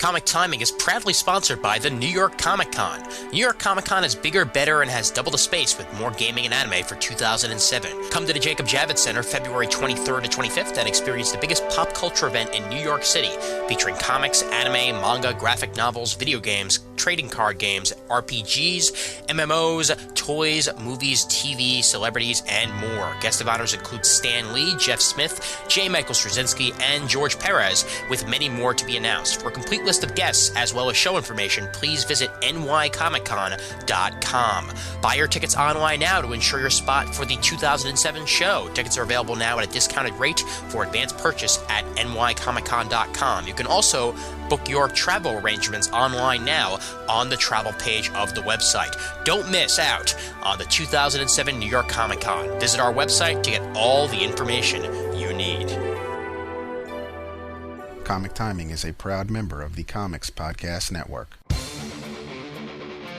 Comic Timing is proudly sponsored by the New York Comic Con. New York Comic Con is bigger, better, and has double the space with more gaming and anime for 2007. Come to the Jacob Javits Center February 23rd to 25th and experience the biggest pop culture event in New York City, featuring comics, anime, manga, graphic novels, video games, trading card games, RPGs, MMOs, toys, movies, TV, celebrities, and more. Guest of honors include Stan Lee, Jeff Smith, J. Michael Straczynski, and George Perez, with many more to be announced. For a complete list of guests, as well as show information, please visit nycomiccon.com. Buy your tickets online now to ensure your spot for the 2007 show. Tickets are available now at a discounted rate for advanced purchase at nycomiccon.com. You can also book your travel arrangements online now on the travel page of the website. Don't miss out on the 2007 New York Comic Con. Visit our website to get all the information you need. Comic Timing is a proud member of the Comics Podcast Network.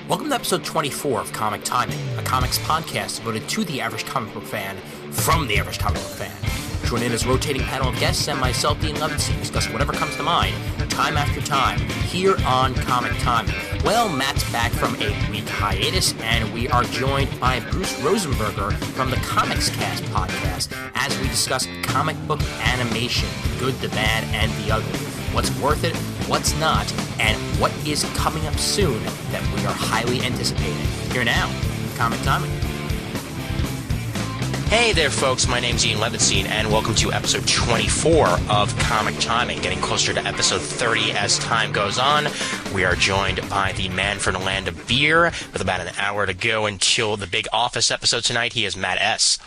Welcome to episode 24 of Comic Timing, a comics podcast devoted to the average comic book fan from the average comic book fan. Join in as a rotating panel of guests and myself, Dean Levinson, discuss whatever comes to mind, time after time, here on Comic Timing. Well, Matt's back from a week hiatus, and we are joined by Bruce Rosenberger from the Comics Cast podcast as we discuss comic book animation, the good, the bad, and the ugly. What's worth it, what's not, and what is coming up soon that we are highly anticipating. Here now, Comic Timing. Hey there, folks. My name's Ian Levinstein, and welcome to episode 24 of Comic Timing, getting closer to episode 30 as time goes on. We are joined by the man from the land of beer, with about an hour to go until the big Office episode tonight. He is Matt S.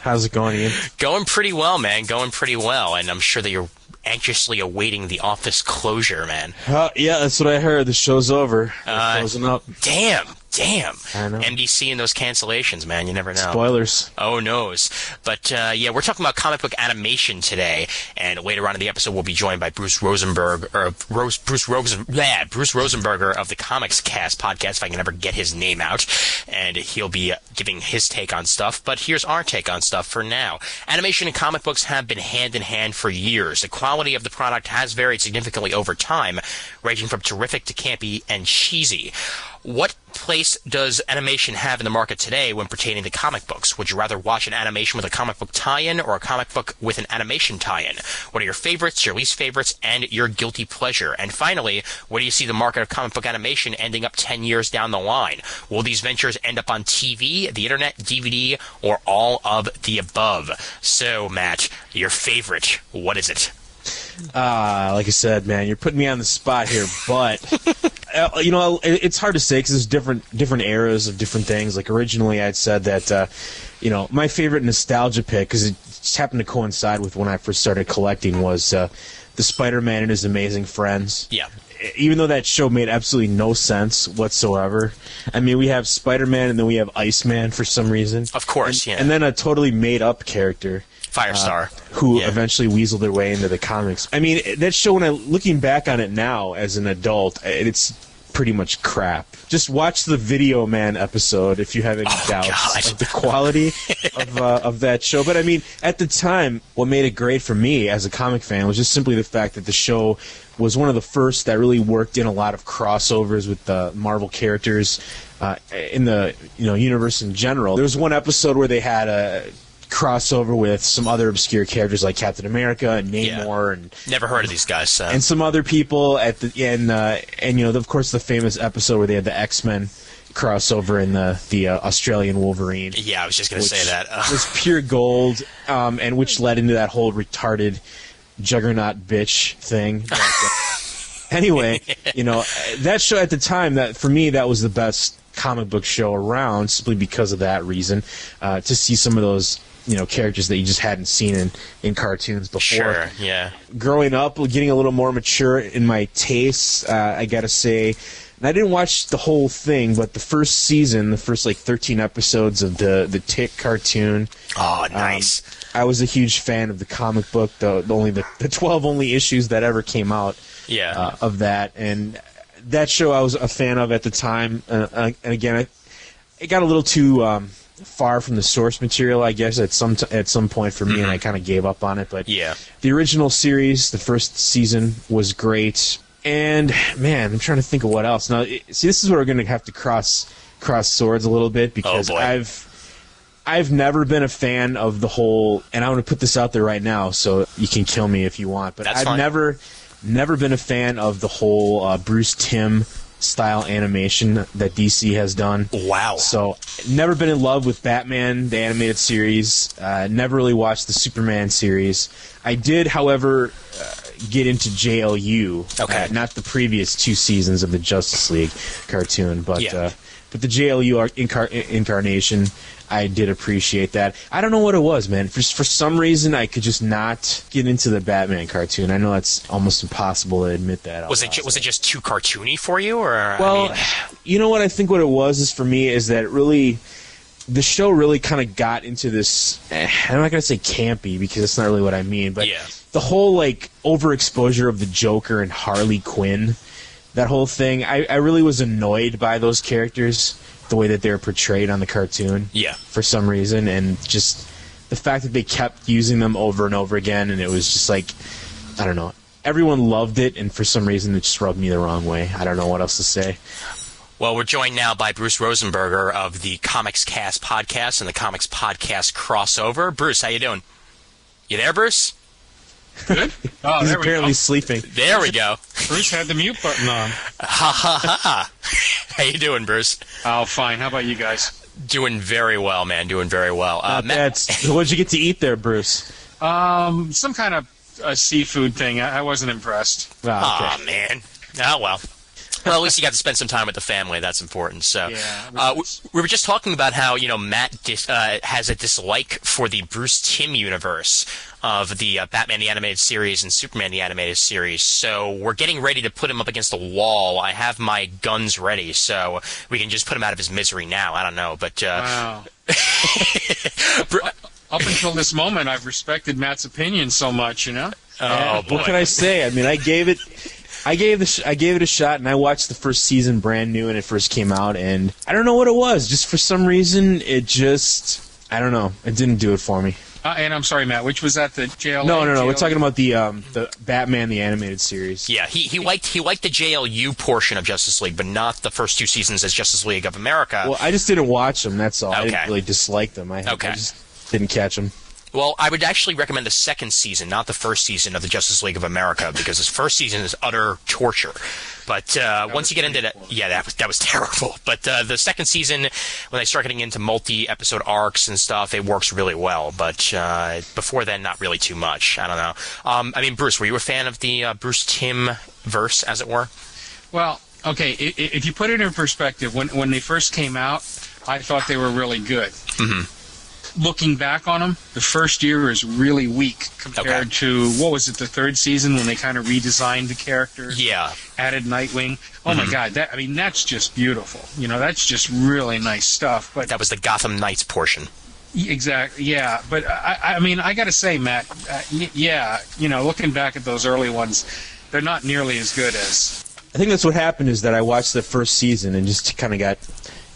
How's it going, Ian? Going pretty well, man. Going pretty well, and I'm sure that you're anxiously awaiting the Office closure, man. Yeah, that's what I heard. The show's over. They're closing up. Damn. I know. NBC and those cancellations, man. You never know. Spoilers. Oh, knows. But, yeah, we're talking about comic book animation today, and later on in the episode we'll be joined by Bruce Rosenberger of the Comics Cast podcast, if I can ever get his name out, and he'll be giving his take on stuff. But here's our take on stuff for now. Animation and comic books have been hand in hand for years. The quality of the product has varied significantly over time, ranging from terrific to campy and cheesy. What place does animation have in the market today when pertaining to comic books? Would you rather watch an animation with a comic book tie-in or a comic book with an animation tie-in? What are your favorites, your least favorites, and your guilty pleasure? And finally, where do you see the market of comic book animation ending up 10 years down the line? Will these ventures end up on TV, the internet, DVD, or all of the above? So, Matt, your favorite, what is it? Like I said, man, you're putting me on the spot here, but it's hard to say because there's different eras of different things. Like originally, I'd said that my favorite nostalgia pick, because it just happened to coincide with when I first started collecting, was the Spider-Man and His Amazing Friends. Yeah. Even though that show made absolutely no sense whatsoever. I mean, we have Spider-Man and then we have Iceman for some reason. Of course, yeah. And then a totally made-up character. Firestar. Who eventually weaseled their way into the comics. I mean, that show, looking back on it now as an adult, it's pretty much crap. Just watch the Video Man episode if you have any doubts of the quality of that show. But I mean, at the time, what made it great for me as a comic fan was just simply the fact that the show was one of the first that really worked in a lot of crossovers with the Marvel characters in the universe in general. There was one episode where they had a crossover with some other obscure characters like Captain America and Namor and never heard of these guys, and some other people at the end, and of course the famous episode where they had the X-Men crossover in the Australian Wolverine. Yeah, I was just going to say that. It was pure gold, and which led into that whole retarded Juggernaut bitch thing. Anyway, that show at the time, that for me, that was the best comic book show around, simply because of that reason. To see some of those characters that you just hadn't seen in cartoons before. Sure, yeah. Growing up, getting a little more mature in my tastes, I gotta say, and I didn't watch the whole thing, but the first season, the first 13 episodes of the Tick cartoon. Oh, nice. I was a huge fan of the comic book, the 12 only issues that ever came out of that, and that show I was a fan of at the time, and again, it got a little too far from the source material, I guess, at some point for me, and I kind of gave up on it. But the original series, the first season was great. And man, I'm trying to think of what else. Now, see, this is where we're going to have to cross swords a little bit, because I've never been a fan of the whole, and I'm going to put this out there right now, so you can kill me if you want, but I've never been a fan of the whole Bruce Timm style animation that DC has done. Wow. So, never been in love with Batman, the animated series. Never really watched the Superman series. I did, however, get into JLU. Okay. Not the previous 2 seasons of the Justice League cartoon, but the JLU incarnation, I did appreciate that. I don't know what it was, man. For some reason, I could just not get into the Batman cartoon. I know that's almost impossible to admit that. Was it just too cartoony for you, or? Well, you know what? I think what it was is, for me, is that the show really kind of got into this. I'm not gonna say campy, because that's not really what I mean, but the whole overexposure of the Joker and Harley Quinn, that whole thing. I really was annoyed by those characters, the way that they were portrayed on the cartoon. Yeah. For some reason, and just the fact that they kept using them over and over again, and it was just I don't know. Everyone loved it, and for some reason it just rubbed me the wrong way. I don't know what else to say. Well, we're joined now by Bruce Rosenberger of the Comics Cast podcast and the Comics Podcast Crossover. Bruce, how you doing? You there, Bruce? Good. Oh, He's there we apparently go. sleeping. There we go. Bruce had the mute button on. Ha ha ha. How you doing, Bruce? Oh, fine. How about you guys? Doing very well, man. Doing very well. What'd you get to eat there, Bruce? Some kind of seafood thing. I wasn't impressed. Oh, okay. Aw, man. Oh, well. Well, at least you got to spend some time with the family. That's important. So, we were just talking about how Matt has a dislike for the Bruce Timm universe of the Batman the Animated Series and Superman the Animated Series. So we're getting ready to put him up against the wall. I have my guns ready, so we can just put him out of his misery now. I don't know, but Wow. Up until this moment, I've respected Matt's opinion so much. Oh boy. What can I say? I mean, I gave it a shot, and I watched the first season brand new when it first came out, and I don't know what it was. Just for some reason, I don't know. It didn't do it for me. And I'm sorry, Matt. Which was that? The JLA? No. We're talking about the Batman the Animated Series. Yeah, he liked the JLU portion of Justice League, but not the first 2 seasons as Justice League of America. Well, I just didn't watch them. That's all. Okay. I didn't really dislike them. I just didn't catch them. Well, I would actually recommend the second season, not the first season of the Justice League of America, because this first season is utter torture. But once you get into that, that was terrible. But the second season, when they start getting into multi-episode arcs and stuff, it works really well. But before then, not really too much. I don't know. I mean, Bruce, were you a fan of the Bruce Timm verse, as it were? Well, okay. If you put it in perspective, when they first came out, I thought they were really good. Mm-hmm. Looking back on them, the first year is really weak compared to, what was it, the third season when they kind of redesigned the characters? Yeah. Added Nightwing. Oh my God, that's just beautiful. that's just really nice stuff. But that was the Gotham Knights portion. Exactly, yeah. But I mean, I got to say, Matt, looking back at those early ones, they're not nearly as good as... I think that's what happened, is that I watched the first season and just kind of got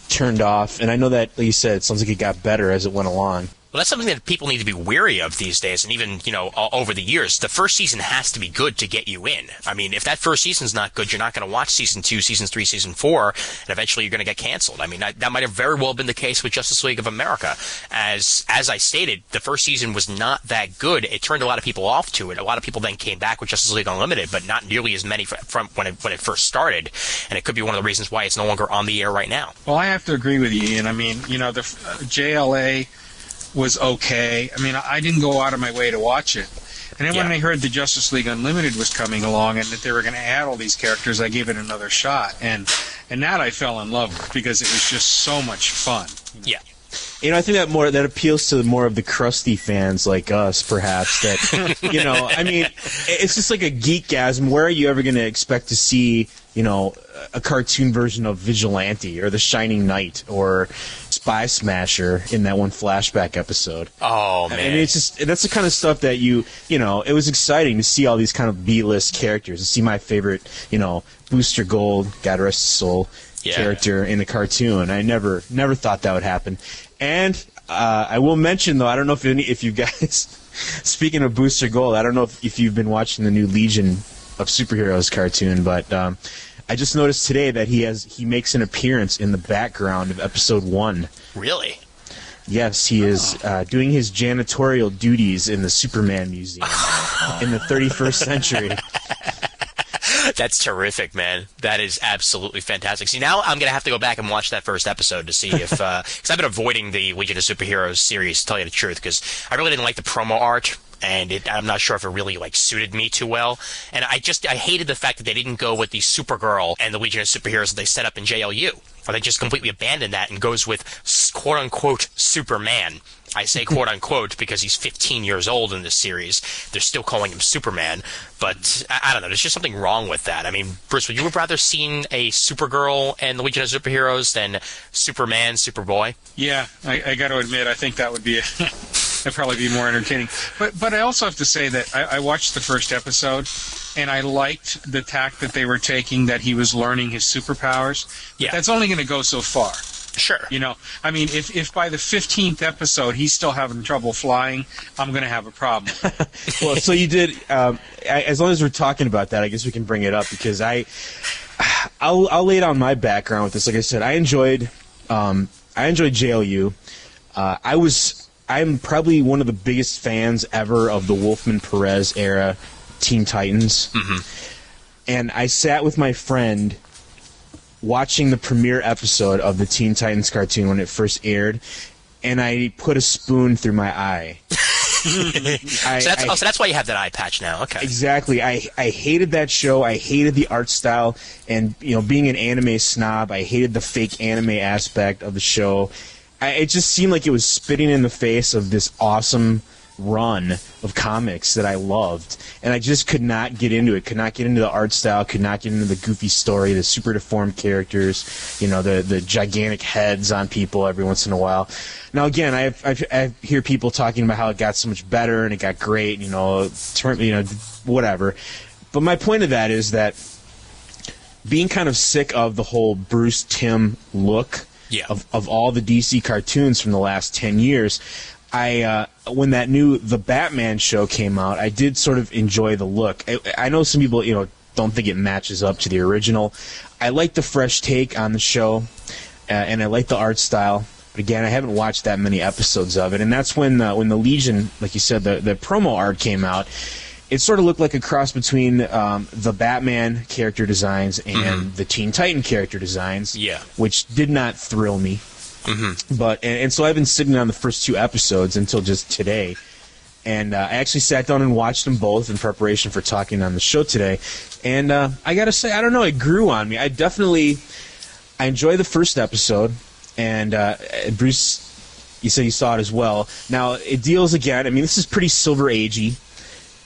turned off, and I know that, like you said, it sounds like it got better as it went along. Well, that's something that people need to be wary of these days, and even, over the years. The first season has to be good to get you in. I mean, if that first season's not good, you're not going to watch Season 2, Season 3, Season 4, and eventually you're going to get canceled. I mean, that might have very well been the case with Justice League of America. As I stated, the first season was not that good. It turned a lot of people off to it. A lot of people then came back with Justice League Unlimited, but not nearly as many from when it first started, and it could be one of the reasons why it's no longer on the air right now. Well, I have to agree with you, Ian. I mean, the JLA was okay. I mean, I didn't go out of my way to watch it. And then when I heard the Justice League Unlimited was coming along and that they were going to add all these characters, I gave it another shot. And that I fell in love with, because it was just so much fun. Yeah. I think that appeals to more of the crusty fans like us, perhaps. That I mean, it's just like a geekgasm. Where are you ever going to expect to see, a cartoon version of Vigilante or The Shining Knight or Spy Smasher in that one flashback episode? Oh man! I mean, it's just that's the kind of stuff that it was exciting to see all these kind of B-list characters, to see my favorite, Booster Gold, God rest his soul, character in a cartoon. I never thought that would happen. And I will mention, though, I don't know if you guys, speaking of Booster Gold, I don't know if you've been watching the new Legion of Superheroes cartoon, but I just noticed today that he makes an appearance in the background of episode 1. Really? Yes, he is doing his janitorial duties in the Superman Museum in the 31st century. That's terrific, man. That is absolutely fantastic. See, now I'm going to have to go back and watch that first episode to see if... Because I've been avoiding the Legion of Superheroes series, to tell you the truth, because I really didn't like the promo art, and I'm not sure if it really suited me too well. And I hated the fact that they didn't go with the Supergirl and the Legion of Superheroes that they set up in JLU. Or they just completely abandoned that and goes with quote-unquote Superman. I say quote-unquote because he's 15 years old in this series. They're still calling him Superman. But, I don't know, there's just something wrong with that. I mean, Bruce, would you have rather seen a Supergirl and the Legion of Superheroes than Superman, Superboy? Yeah, I got to admit, I think that would be... That'd probably be more entertaining. But I also have to say that I watched the first episode, and I liked the tack that they were taking, that he was learning his superpowers. But that's only going to go so far. Sure. You know, I mean, if by the 15th episode he's still having trouble flying, I'm going to have a problem. Well, so you did. As long as we're talking about that, I guess we can bring it up because I'll lay down my background with this. Like I said, I enjoyed JLU. I'm probably one of the biggest fans ever of the Wolfman Perez era Teen Titans. Mm-hmm. And I sat with my friend watching the premiere episode of the Teen Titans cartoon when it first aired, and I put a spoon through my eye. So that's why you have that eye patch now. Okay. Exactly. I hated that show. I hated the art style, and being an anime snob, I hated the fake anime aspect of the show. It just seemed like it was spitting in the face of this awesome run of comics that I loved, and I just could not get into it. Could not get into the art style. Could not get into the goofy story, the super deformed characters, the gigantic heads on people every once in a while. Now again, I hear people talking about how it got so much better and it got great, whatever. But my point of that is that being kind of sick of the whole Bruce Timm look. Yeah. Of all the DC cartoons from the last 10 years, when that new The Batman show came out, I did sort of enjoy the look. I know some people, don't think it matches up to the original. I like the fresh take on the show, and I like the art style. But again, I haven't watched that many episodes of it, and that's when the Legion, like you said, the promo art came out. It sort of looked like a cross between the Batman character designs and the Teen Titan character designs, which did not thrill me. Mm-hmm. But and so I've been sitting on the first 2 episodes until just today, and I actually sat down and watched them both in preparation for talking on the show today. And I gotta say, I don't know, it grew on me. I enjoyed the first episode, and Bruce, you said you saw it as well. Now it deals again. I mean, this is pretty Silver Agey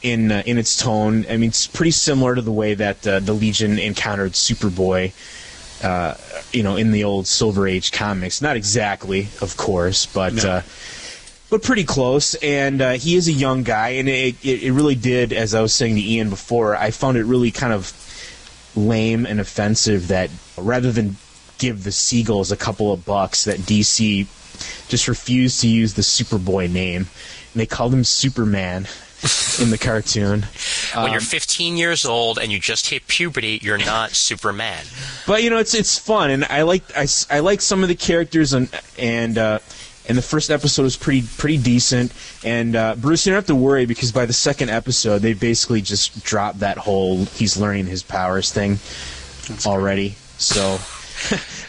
in its tone. I mean, it's pretty similar to the way that the Legion encountered Superboy, in the old Silver Age comics. Not exactly, of course, but pretty close. And he is a young guy, and it really did, as I was saying to Ian before, I found it really kind of lame and offensive that rather than give the Seagulls a couple of bucks, that DC just refused to use the Superboy name, and they called him Superman in the cartoon. When you're 15 years old and you just hit puberty, you're not Superman. But it's fun, and I like some of the characters, and the first episode was pretty decent. And Bruce, you don't have to worry, because by the second episode they basically just dropped that whole he's learning his powers thing already. So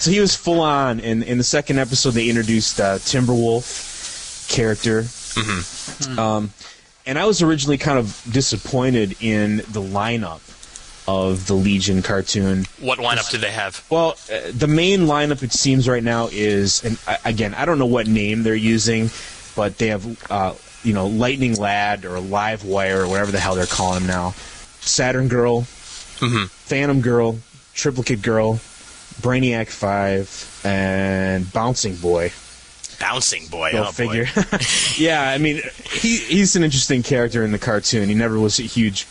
he was full on. In the second episode they introduced Timberwolf character. Mm-hmm. And I was originally kind of disappointed in the lineup of the Legion cartoon. What lineup do they have? Well, the main lineup, it seems right now, is, and again, I don't know what name they're using, but they have, Lightning Lad or Live Wire or whatever the hell they're calling him now. Saturn Girl, Phantom Girl, Triplicate Girl, Brainiac 5, and Bouncing Boy. Bouncing Boy, Go figure. Boy. Yeah, I mean, he's an interesting character in the cartoon. He never was a huge,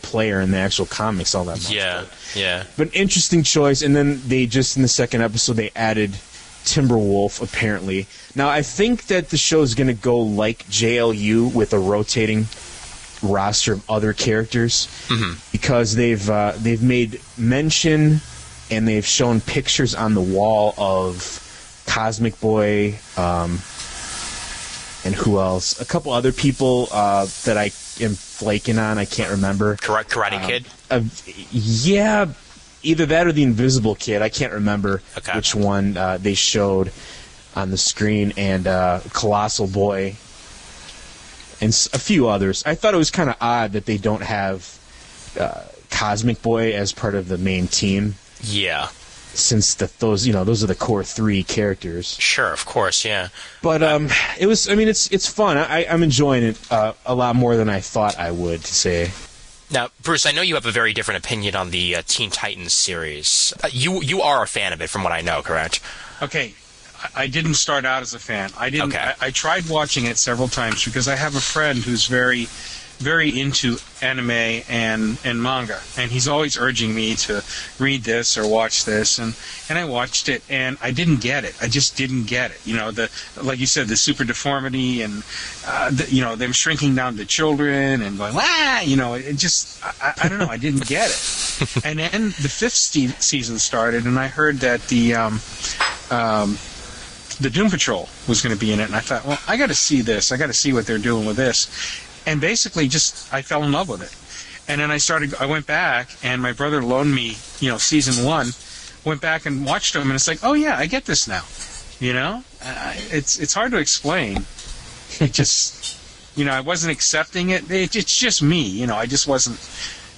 player in the actual comics all that much. Yeah. But an interesting choice. And then they just, in the second episode, they added Timberwolf, apparently. Now, I think that the show is going to go like JLU with a rotating roster of other characters because they've made mention and they've shown pictures on the wall of Cosmic Boy, and who else? A couple other people that I am flaking on. I can't remember. Karate Kid? Yeah, either that or the Invisible Kid. I can't remember which one they showed on the screen. And Colossal Boy and a few others. I thought it was kind of odd that they don't have Cosmic Boy as part of the main team. Yeah. Since those are the core 3 characters. Sure, of course, yeah. But it was. I mean, it's fun. I'm enjoying it a lot more than I thought I would. To say. Now, Bruce, I know you have a very different opinion on the Teen Titans series. You are a fan of it, from what I know, correct? Okay, I didn't start out as a fan. I didn't. Okay. I tried watching it several times because I have a friend who's very, very into anime and manga, and he's always urging me to read this or watch this, and I watched it and I didn't get it. I just didn't get it. You know, like you said, the super deformity and them shrinking down to children and going it just I don't know. I didn't get it. And then the 5th season started, and I heard that the Doom Patrol was going to be in it, and I thought, well, I got to see this. I got to see what they're doing with this. And basically, I fell in love with it. And then I went back, and my brother loaned me, season 1. Went back and watched them, and it's like, oh yeah, I get this now. It's hard to explain. It just, I wasn't accepting it. It's just me, I just wasn't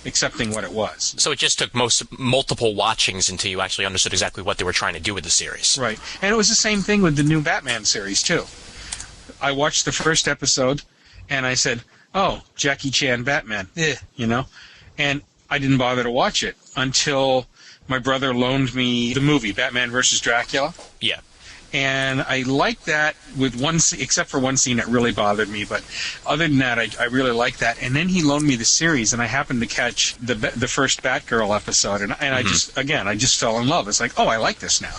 accepting what it was. So it just took multiple watchings until you actually understood exactly what they were trying to do with the series. Right. And it was the same thing with the new Batman series, too. I watched the first episode, and I said, oh, Jackie Chan Batman, and I didn't bother to watch it until my brother loaned me the movie, Batman vs. Dracula. Yeah. And I liked that with one scene, except for one scene that really bothered me, but other than that, I really liked that. And then he loaned me the series, and I happened to catch the first Batgirl episode, and I just fell in love. It's like, oh, I like this now,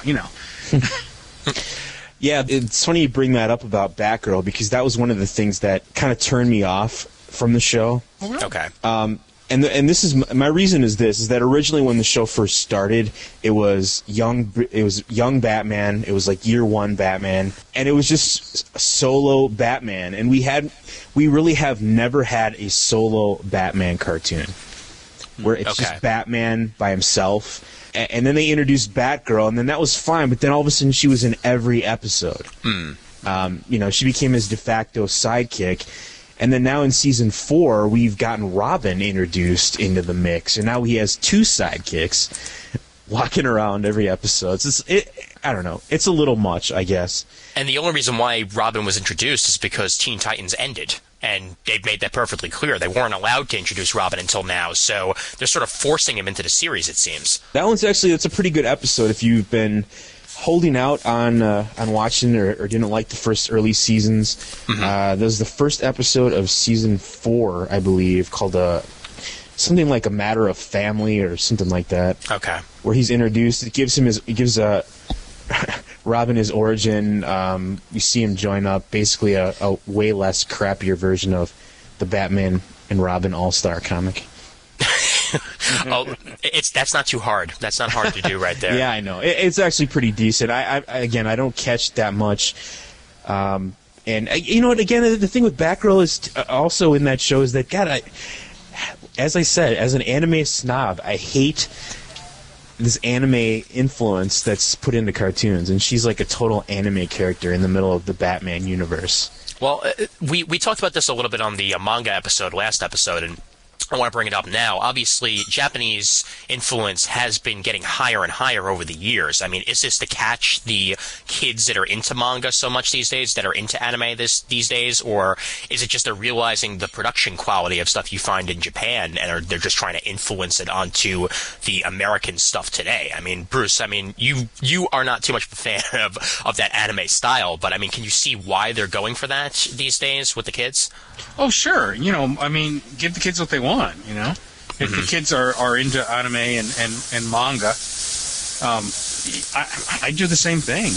Yeah, it's funny you bring that up about Batgirl, because that was one of the things that kind of turned me off from the show. Oh, really? Okay. And this is my reason is that originally when the show first started, it was young Batman. It was like year 1 Batman, and it was just solo Batman. And we really have never had a solo Batman cartoon where it's just Batman by himself. And then they introduced Batgirl, and then that was fine. But then all of a sudden, she was in every episode. She became his de facto sidekick. And then now in season 4, we've gotten Robin introduced into the mix, and now he has 2 sidekicks walking around every episode. I don't know. It's a little much, I guess. And the only reason why Robin was introduced is because Teen Titans ended. And they've made that perfectly clear. They weren't allowed to introduce Robin until now, so they're sort of forcing him into the series, it seems. That's a pretty good episode if you've been holding out on watching or didn't like the first early seasons. That was the first episode of season 4, I believe, called something like A Matter of Family or something like that. Okay. Where he's introduced. It gives Robin his origin. You see him join up, basically a way less crappier version of the Batman and Robin All-Star comic. That's not too hard. That's not hard to do right there. Yeah, I know. It's actually pretty decent. I don't catch that much. And you know what? Again, the thing with Batgirl is also in that show is that, God, as I said, as an anime snob, I hate this anime influence that's put into cartoons, and she's like a total anime character in the middle of the Batman universe. Well, we talked about this a little bit on the manga episode, last episode, and I want to bring it up now. Obviously, Japanese influence has been getting higher and higher over the years. I mean, is this to catch the kids that are into manga so much these days, that are into anime these days, or is it just they're realizing the production quality of stuff you find in Japan, and they're just trying to influence it onto the American stuff today? I mean, Bruce, you are not too much of a fan of that anime style, but I mean, can you see why they're going for that these days with the kids? Oh, sure. Give the kids what they want, If the kids are into anime and manga, I do the same thing,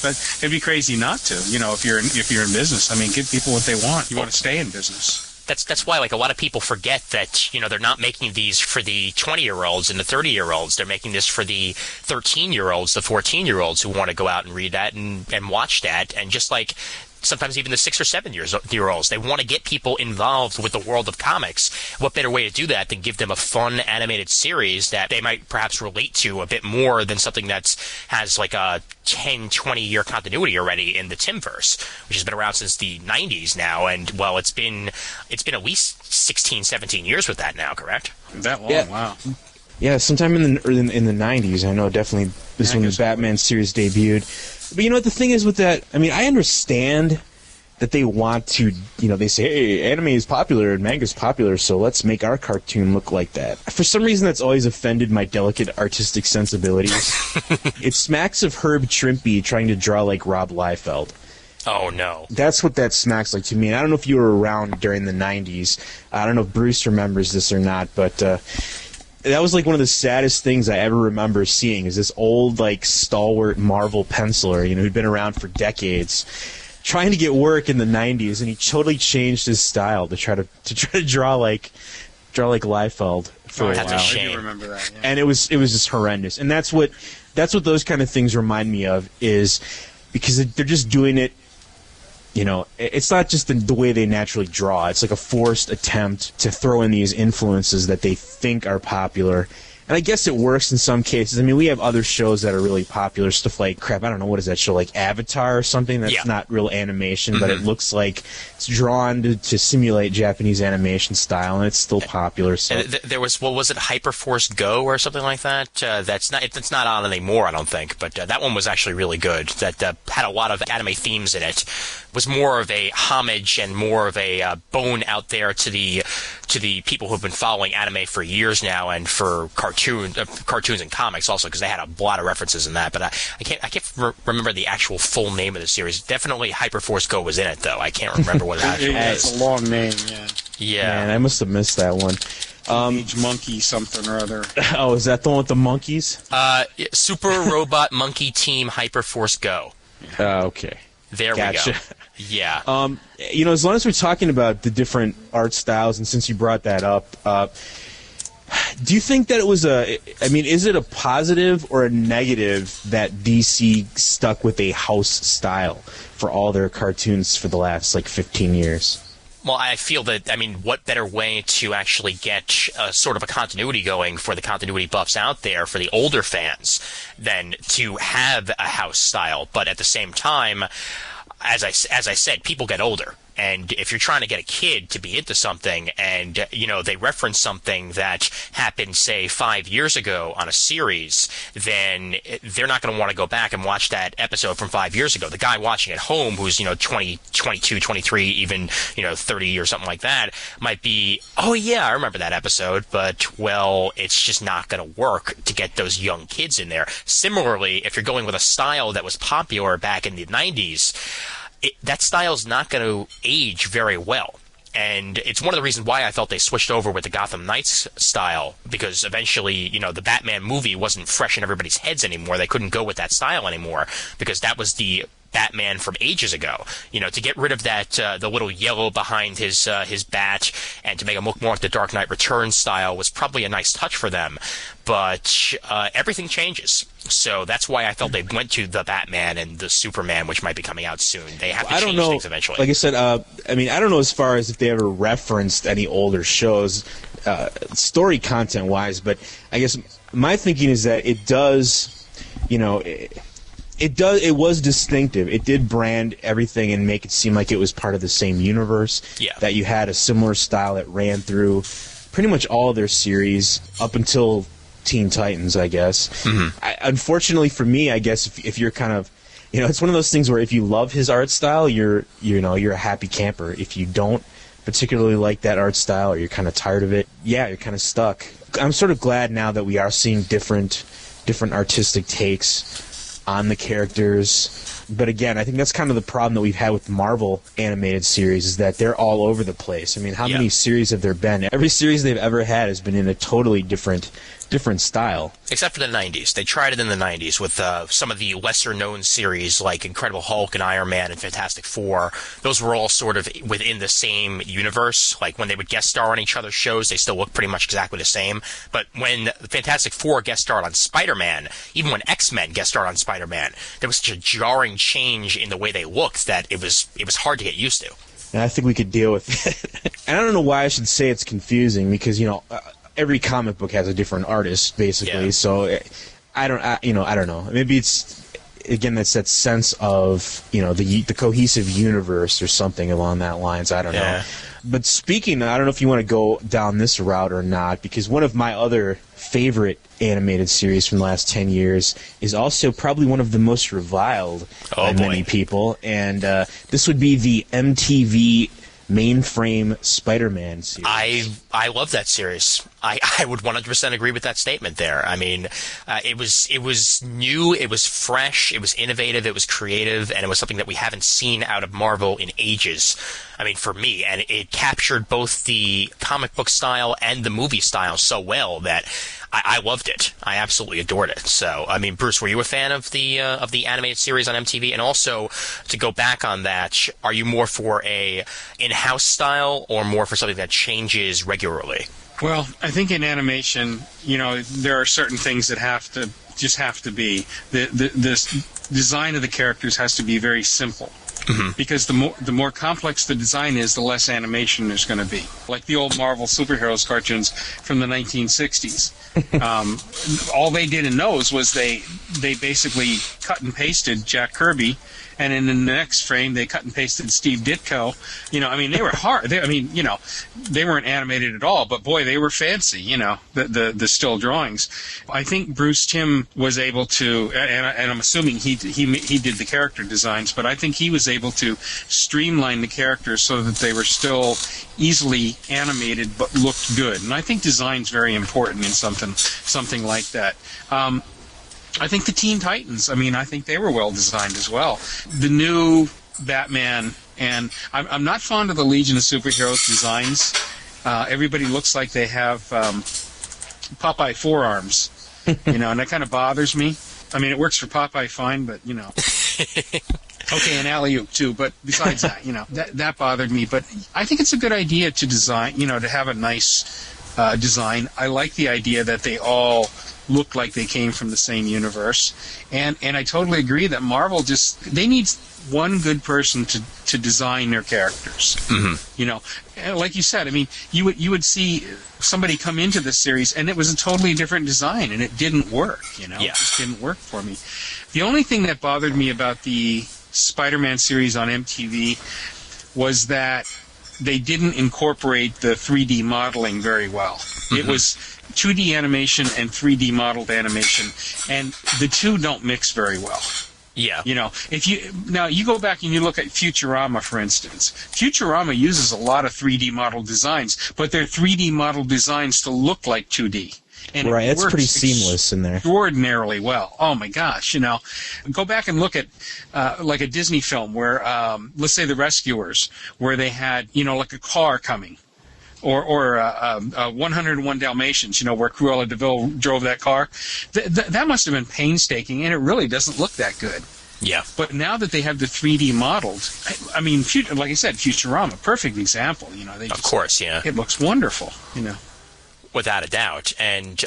but it'd be crazy not to, if you're in business. I mean, give people what they want. You want to stay in business. that's why, like, a lot of people forget that, they're not making these for the 20-year-olds and the 30-year-olds. They're making this for the 13-year-olds, the 14-year-olds who want to go out and read that and watch that. And just like sometimes even the 6 or 7-year-olds, they want to get people involved with the world of comics. What better way to do that than give them a fun animated series that they might perhaps relate to a bit more than something that has like a 10, 20-year continuity already in the Timverse, which has been around since the 90s now, and well, it's been at least 16, 17 years with that now, correct? That long, Yeah. wow. Yeah, sometime in the 90s. I know definitely this is when the Batman series debuted. But you know what the thing is with that? I mean, I understand that they want to, they say, hey, anime is popular and manga is popular, so let's make our cartoon look like that. For some reason, that's always offended my delicate artistic sensibilities. It smacks of Herb Trimpe trying to draw like Rob Liefeld. Oh, no. That's what that smacks like to me. And I don't know if you were around during the 90s. I don't know if Bruce remembers this or not, but that was like one of the saddest things I ever remember seeing, is this old, like, stalwart Marvel penciler, who'd been around for decades, trying to get work in the 90s, and he totally changed his style to try to draw like Liefeld for a That's while. a shame. I do remember that, yeah. And it was just horrendous. And that's what those kind of things remind me of, is because they're just doing it. It's not just the way they naturally draw. It's like a forced attempt to throw in these influences that they think are popular. And I guess it works in some cases. I mean, we have other shows that are really popular, stuff like, I don't know, what is that show, like Avatar or something? That's not real animation, but it looks like it's drawn to simulate Japanese animation style, and it's still popular. So There was, what was it, Hyperforce Go or something like that? That's not on anymore, I don't think, but that one was actually really good. That had a lot of anime themes in it. Was more of a homage and more of a bone out there to the people who've been following anime for years now, and for cartoons and comics also, because they had a lot of references in that. But I can't remember the actual full name of the series. Definitely Hyperforce Go was in it, though. I can't remember what it actually It's was. a long name, yeah. Yeah. man, I must have missed that one. Teenage Monkey something or other. Oh, is that the one with the monkeys? Super Robot Monkey Team Hyperforce Go. Okay. There Gotcha. we go. Yeah. As long as we're talking about the different art styles, and since you brought that up, do you think that it was is it a positive or a negative that DC stuck with a house style for all their cartoons for the last, 15 years? Well, I feel that, what better way to actually get sort of a continuity going for the continuity buffs out there, for the older fans, than to have a house style. But at the same time, as I said, people get older. And if you're trying to get a kid to be into something, and, they reference something that happened, say, 5 years ago on a series, then they're not going to want to go back and watch that episode from 5 years ago. The guy watching at home who's, 20, 22, 23, even, 30 or something like that, might be, oh, yeah, I remember that episode, but, well, it's just not going to work to get those young kids in there. Similarly, if you're going with a style that was popular back in the 90s, that style is not going to age very well. And it's one of the reasons why I felt they switched over with the Gotham Knights style, because eventually, the Batman movie wasn't fresh in everybody's heads anymore. They couldn't go with that style anymore, because that was the Batman from ages ago. To get rid of that, the little yellow behind his bat, and to make him look more like the Dark Knight Returns style was probably a nice touch for them. But everything changes. So that's why I felt they went to the Batman and the Superman, which might be coming out soon. They have to change things eventually. Like I said, I don't know as far as if they ever referenced any older shows, story content wise, but I guess my thinking is that it does, it was distinctive. It did brand everything and make it seem like it was part of the same universe. Yeah. That you had a similar style that ran through pretty much all of their series up until Teen Titans, I guess. Mm-hmm. Unfortunately for me, I guess if you're kind of, it's one of those things where if you love his art style, you're a happy camper. If you don't particularly like that art style, or you're kind of tired of it, you're kind of stuck. I'm sort of glad now that we are seeing different artistic takes on the characters. But again, I think that's kind of the problem that we've had with the Marvel animated series, is that they're all over the place. How many series have there been? Every series they've ever had has been in a totally different different style. Except for the 90s. They tried it in the 90s with some of the lesser-known series like Incredible Hulk and Iron Man and Fantastic Four. Those were all sort of within the same universe. Like, when they would guest star on each other's shows, they still looked pretty much exactly the same. But when Fantastic Four guest starred on Spider-Man, even when X-Men guest starred on Spider-Man, there was such a jarring change in the way they looked that it was hard to get used to. And I think we could deal with it. And I don't know why I should say it's confusing, because, every comic book has a different artist, basically. Yeah. So I don't know. Maybe it's, again, it's that sense of, the cohesive universe or something along that lines. I don't know. But speaking, I don't know if you want to go down this route or not, because one of my other favorite animated series from the last 10 years is also probably one of the most reviled by many people. And this would be the MTV Mainframe Spider-Man series. I love that series. I would 100% agree with that statement there. I mean, it was new, it was fresh, it was innovative, it was creative, and it was something that we haven't seen out of Marvel in ages. I mean, for me, and it captured both the comic book style and the movie style so well that I loved it. I absolutely adored it. So, I mean, Bruce, were you a fan of the animated series on MTV? And also, to go back on that, are you more for a in-house style or more for something that changes regularly? Well, I think in animation, there are certain things that have to be. The design of the characters has to be very simple. Mm-hmm. Because the more complex the design is, the less animation there's going to be. Like the old Marvel superheroes cartoons from the 1960s. All they did in those was they basically cut and pasted Jack Kirby, and in the next frame they cut and pasted Steve Ditko. They were hard. They weren't animated at all, but boy, they were fancy. The still drawings. I think Bruce Timm was able to, and I'm assuming he did the character designs, but I think he was able to streamline the characters so that they were still easily animated but looked good. And I think design's very important in something like that. I think the Teen Titans, I think they were well designed as well. The new Batman, and I'm not fond of the Legion of Superheroes designs. Everybody looks like they have Popeye forearms, and that kind of bothers me. It works for Popeye fine, but, Okay, and alley-oop too, but besides that, that bothered me. But I think it's a good idea to design, to have a nice design. I like the idea that they all look like they came from the same universe, and I totally agree that Marvel they need one good person to design their characters. Mm-hmm. Like you said, you would see somebody come into this series and it was a totally different design and it didn't work. It just didn't work for me. The only thing that bothered me about the Spider-Man series on MTV was that they didn't incorporate the 3D modeling very well. Mm-hmm. It was 2D animation and 3D modeled animation, and the two don't mix very well. Yeah. If you go back and you look at Futurama, for instance, Futurama uses a lot of 3D model designs, but they're 3D model designs to look like 2D. And right, it's pretty seamless in there. Extraordinarily well. Oh my gosh, go back and look at like a Disney film where, let's say The Rescuers, where they had, like a car coming. Or 101 Dalmatians, where Cruella de Vil drove that car. That must have been painstaking, and it really doesn't look that good. Yeah. But now that they have the 3D modeled, like I said, Futurama, perfect example. Of course, yeah. It looks wonderful, Without a doubt. And,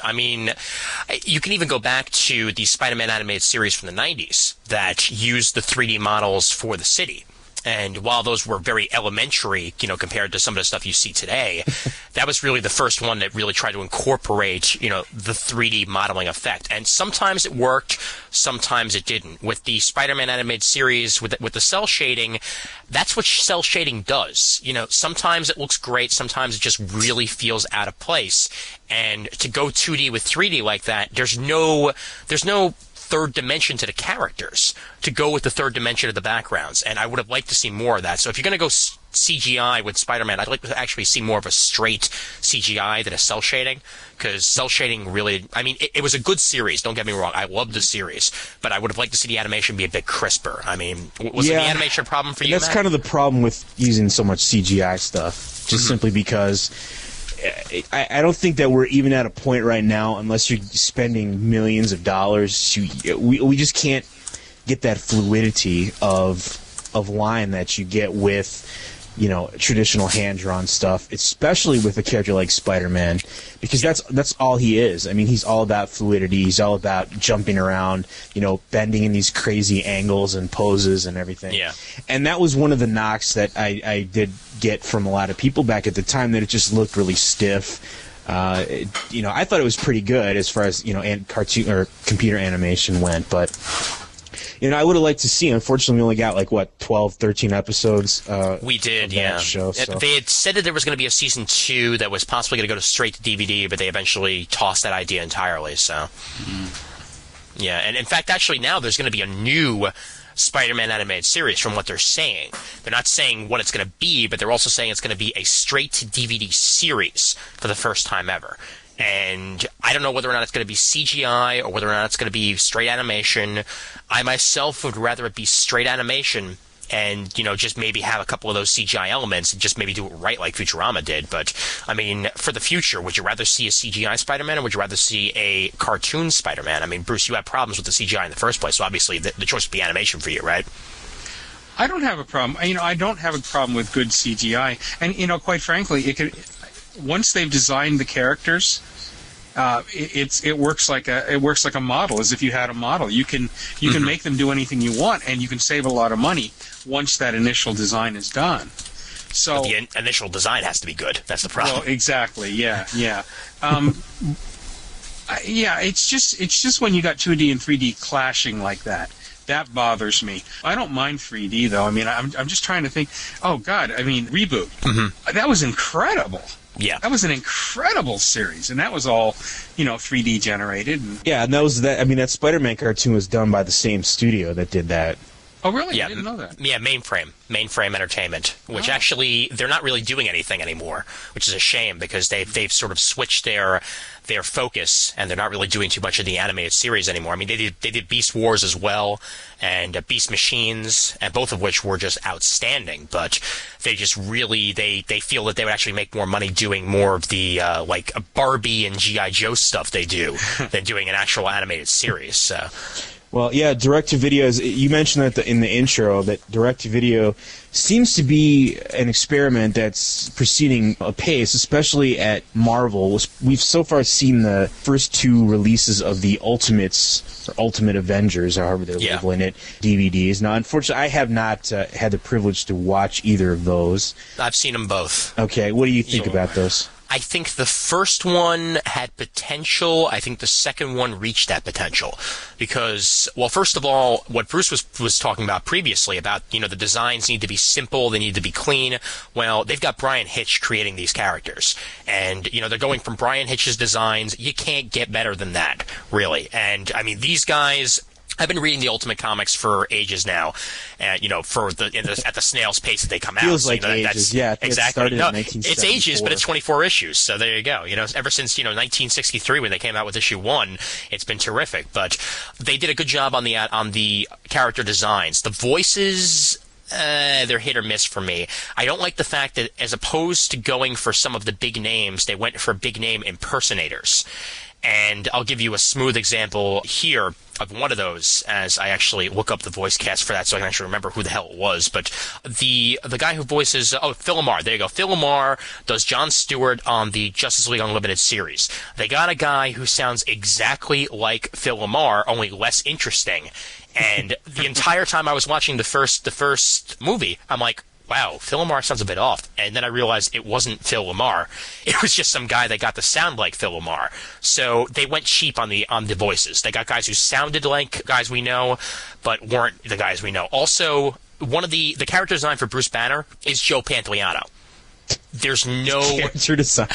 you can even go back to the Spider-Man animated series from the 90s that used the 3D models for the city. And while those were very elementary, compared to some of the stuff you see today, that was really the first one that really tried to incorporate, the 3D modeling effect. And sometimes it worked, sometimes it didn't. With the Spider-Man animated series, with the cell shading, that's what cell shading does. Sometimes it looks great, sometimes it just really feels out of place. And to go 2D with 3D like that, there's no third dimension to the characters to go with the third dimension of the backgrounds, and I would have liked to see more of that. So if you're going to go CGI with Spider-Man, I'd like to actually see more of a straight CGI than a cell shading, because cell shading really, it was a good series, don't get me wrong, I loved the series, but I would have liked to see the animation be a bit crisper. Was the animation a problem for you, That's Matt? kind of the problem with using so much CGI stuff, just simply because I don't think that we're even at a point right now, unless you're spending millions of dollars. We just can't get that fluidity of line that you get with, traditional hand-drawn stuff, especially with a character like Spider-Man, because that's all he is. I mean, he's all about fluidity. He's all about jumping around, bending in these crazy angles and poses and everything. Yeah. And that was one of the knocks that I did get from a lot of people back at the time, that it just looked really stiff. I thought it was pretty good as far as, cartoon or computer animation went, but I would have liked to see. Unfortunately, we only got 12, 13 episodes. We did, of that show, so. They had said that there was going to be a season 2 that was possibly going to go straight to DVD, but they eventually tossed that idea entirely. So, Yeah, and in fact, actually now there's going to be a new Spider-Man animated series from what they're saying. They're not saying what it's going to be, but they're also saying it's going to be a straight to DVD series for the first time ever. And I don't know whether or not it's going to be CGI or whether or not it's going to be straight animation. I myself would rather it be straight animation and, just maybe have a couple of those CGI elements and just maybe do it right like Futurama did. But, I mean, for the future, would you rather see a CGI Spider-Man or would you rather see a cartoon Spider-Man? I mean, Bruce, you had problems with the CGI in the first place, so obviously the choice would be animation for you, right? I don't have a problem. I don't have a problem with good CGI. And, quite frankly, once they've designed the characters, it works like a model, as if you had a model. You can make them do anything you want, and you can save a lot of money once that initial design is done. So but the initial design has to be good. That's the problem. Well, exactly. Yeah. It's just when you got 2D and 3D clashing like that. That bothers me. I don't mind 3D though. I mean, I'm just trying to think. Oh God, I mean, Reboot. Mm-hmm. That was incredible. Yeah, that was an incredible series, and that was all, 3D generated. And that was that. I mean, that Spider-Man cartoon was done by the same studio that did that. Oh, really? Yeah. I didn't know that. Yeah, Mainframe Entertainment, which actually they're not really doing anything anymore, which is a shame because they've sort of switched their focus and they're not really doing too much of the animated series anymore. I mean, they did Beast Wars as well and Beast Machines, and both of which were just outstanding. But they just really they feel that they would actually make more money doing more of the like Barbie and G.I. Joe stuff they do than doing an actual animated series. So. Well, yeah, direct-to-video, you mentioned that in the intro, that direct-to-video seems to be an experiment that's proceeding apace, especially at Marvel. We've so far seen the first 2 releases of the Ultimates, or Ultimate Avengers, or however they're labeling it, DVDs. Now, unfortunately, I have not had the privilege to watch either of those. I've seen them both. Okay, what do you think about those? I think the first one had potential. I think the second one reached that potential because, well, first of all, what Bruce was talking about previously about, the designs need to be simple, they need to be clean. Well, they've got Brian Hitch creating these characters, and they're going from Brian Hitch's designs. You can't get better than that, really. And I mean, these guys. I've been reading the Ultimate Comics for ages now, and for at the snail's pace that they come out. Feels like ages, yeah. Exactly. No, it's ages, but it's 24 issues. So there you go. Ever since 1963 when they came out with issue 1, it's been terrific. But they did a good job on the character designs. The voices. They're hit or miss for me. I don't like the fact that as opposed to going for some of the big names, they went for big name impersonators. And I'll give you a smooth example here of one of those as I actually look up the voice cast for that so I can actually remember who the hell it was. But the guy who voices... Phil LaMarr. There you go. Phil LaMarr does Jon Stewart on the Justice League Unlimited series. They got a guy who sounds exactly like Phil LaMarr, only less interesting. And the entire time I was watching the first movie, I'm like, wow, Phil LaMarr sounds a bit off. And then I realized it wasn't Phil LaMarr. It was just some guy that got to sound like Phil LaMarr. So they went cheap on the voices. They got guys who sounded like guys we know, but weren't the guys we know. Also, one of the character design for Bruce Banner is Joe Pantoliano. There's no character design.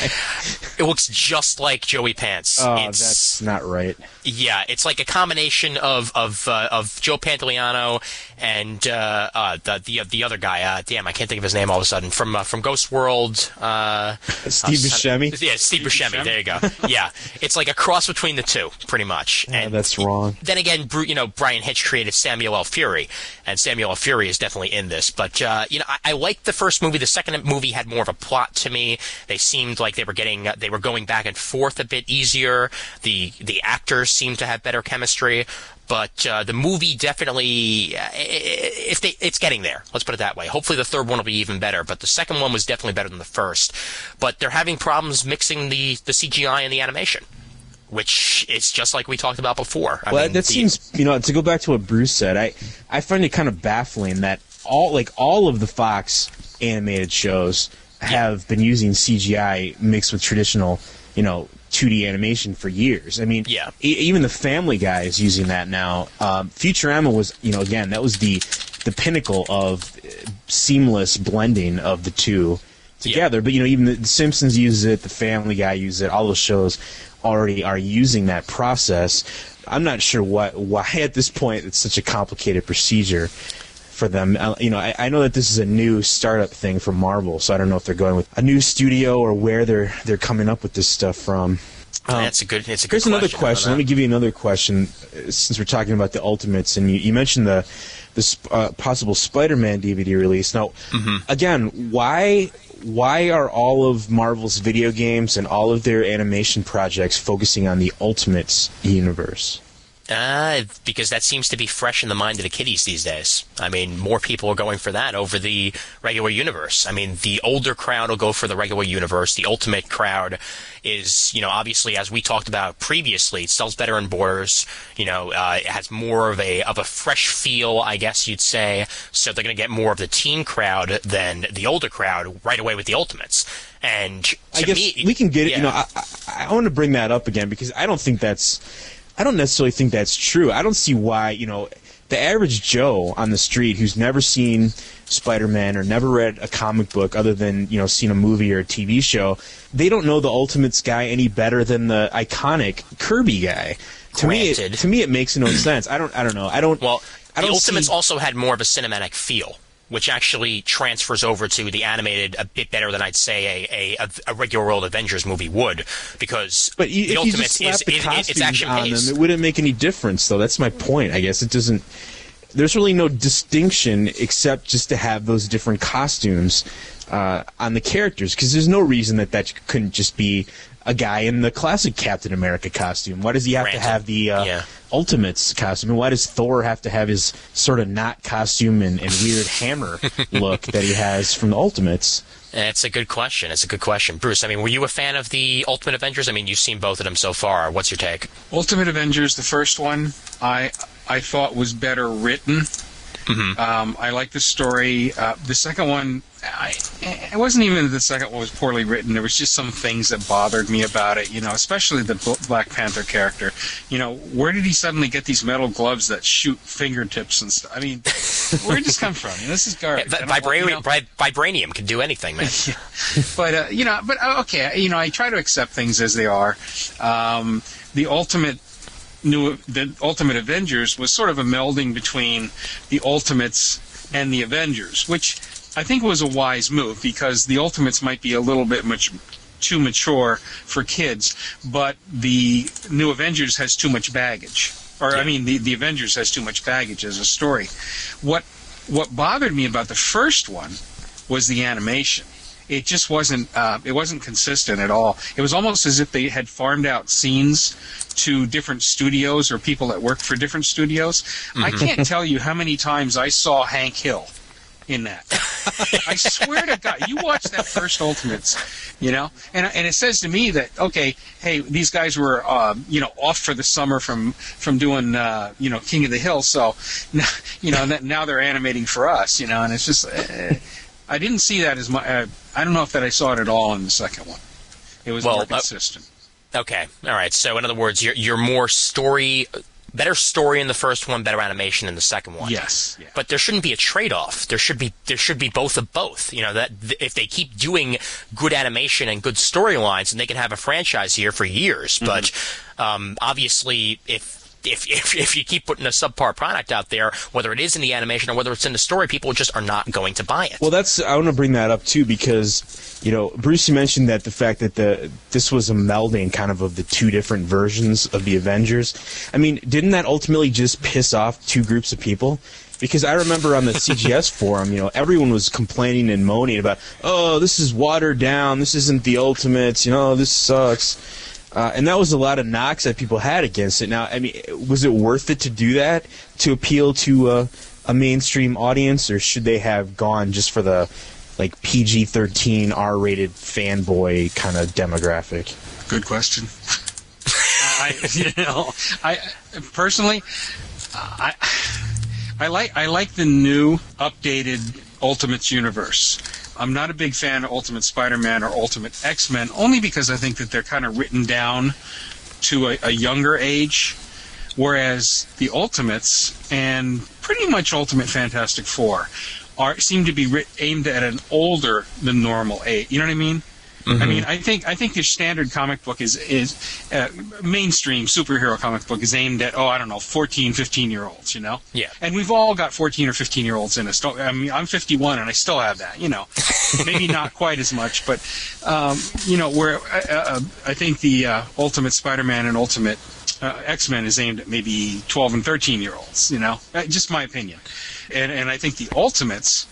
It looks just like Joey Pants. Oh, that's not right. Yeah, it's like a combination of Joe Pantoliano and the other guy. Damn, I can't think of his name all of a sudden. From Ghost World. Steve Buscemi. Yeah, Steve Buscemi. There you go. Yeah, it's like a cross between the two, pretty much. Yeah, and that's wrong. Then again, Brian Hitch created Samuel L. Fury, and Samuel L. Fury is definitely in this. But I liked the first movie. The second movie had more of a plot to me. They seemed like they were going back and forth a bit easier. The actors seemed to have better chemistry. But the movie definitely, it's getting there. Let's put it that way. Hopefully the third one will be even better. But the second one was definitely better than the first. But they're having problems mixing the CGI and the animation, which is just like we talked about before. That seems, to go back to what Bruce said, I find it kind of baffling that all of the Fox animated shows have been using CGI mixed with traditional, 2D animation for years. I mean, even the Family Guy is using that now. Futurama was, again, that was the pinnacle of seamless blending of the two together. But, even the Simpsons uses it, the Family Guy uses it, all those shows already are using that process. I'm not sure why at this point it's such a complicated procedure for them. I know that this is a new startup thing for Marvel, so I don't know if they're going with a new studio or where they're coming up with this stuff from. It's a good Here's question. Another question. Let me give you another question, since we're talking about the Ultimates, and you mentioned the possible Spider-Man DVD release. Now, again, why are all of Marvel's video games and all of their animation projects focusing on the Ultimates universe? Because that seems to be fresh in the mind of the kiddies these days. I mean, more people are going for that over the regular universe. I mean, the older crowd will go for the regular universe. The Ultimate crowd is, obviously, as we talked about previously, it sells better in borders. It has more of a fresh feel, I guess you'd say. So they're going to get more of the teen crowd than the older crowd right away with the Ultimates. And I guess we can get it. I want to bring that up again because I don't necessarily think that's true. I don't see why, the average Joe on the street who's never seen Spider-Man or never read a comic book other than, seen a movie or a TV show, they don't know the Ultimates guy any better than the iconic Kirby guy. To me, it makes no sense. I don't know. The Ultimates also had more of a cinematic feel, which actually transfers over to the animated a bit better than I'd say a regular world Avengers movie would, because the Ultimates it's action paced. It wouldn't make any difference, though. That's my point. I guess it doesn't. There's really no distinction except just to have those different costumes on the characters, because there's no reason that couldn't just be a guy in the classic Captain America costume. Why does he have to have the Ultimates costume? And why does Thor have to have his sort of knot costume and weird hammer look that he has from the Ultimates? It's a good question. Bruce, were you a fan of the Ultimate Avengers? You've seen both of them so far. What's your take? Ultimate Avengers, the first one, I thought was better written. I like the story. The second one, it wasn't even that the second one was poorly written. There was just some things that bothered me about it, especially the Black Panther character. Where did he suddenly get these metal gloves that shoot fingertips and stuff? Where did this come from? This is garbage. Vibranium can do anything, man. But okay, I try to accept things as they are. The Ultimate Avengers was sort of a melding between the Ultimates and the Avengers, which I think was a wise move, because the Ultimates might be a little bit too mature for kids, but the New Avengers has too much baggage. The Avengers has too much baggage as a story. What bothered me about the first one was the animation. It just wasn't consistent at all. It was almost as if they had farmed out scenes to different studios or people that worked for different studios. I can't tell you how many times I saw Hank Hill in that. I swear to God, you watch that first Ultimates, and it says to me that, okay, hey, these guys were off for the summer from doing King of the Hill, so now they're animating for us, and it's just I didn't see that as much. I don't know if that I saw it at all in the second one. It was more consistent. Okay, all right. So in other words, you're more better story in the first one, better animation in the second one. Yes. Yeah. But there shouldn't be a trade-off. There should be both of both. That if they keep doing good animation and good storylines, and they can have a franchise here for years. But obviously, if you keep putting a subpar product out there, whether it is in the animation or whether it's in the story, people just are not going to buy it. Well, I want to bring that up too, because Bruce, you mentioned that the fact that this was a melding kind of the two different versions of the Avengers. Didn't that ultimately just piss off two groups of people? Because I remember on the CGS forum, everyone was complaining and moaning about, oh, this is watered down, this isn't the Ultimates, this sucks. And that was a lot of knocks that people had against it. Now, I mean, was it worth it to do that, to appeal to a mainstream audience, or should they have gone just for the PG-13 R-rated fanboy kind of demographic? Good question. I personally, I like the new updated Ultimates universe. I'm not a big fan of Ultimate Spider-Man or Ultimate X-Men, only because I think that they're kind of written down to a younger age, whereas the Ultimates and pretty much Ultimate Fantastic Four seem to be aimed at an older than normal age. You know what I mean? Mm-hmm. I mean, I think your standard comic book is mainstream superhero comic book is aimed at 14, 15-year-olds, Yeah. And we've all got 14 or 15-year-olds in us. I mean, I'm 51 and I still have that, Maybe not quite as much, but where I think the Ultimate Spider-Man and Ultimate X-Men is aimed at maybe 12 and 13-year-olds, just my opinion. And I think the Ultimates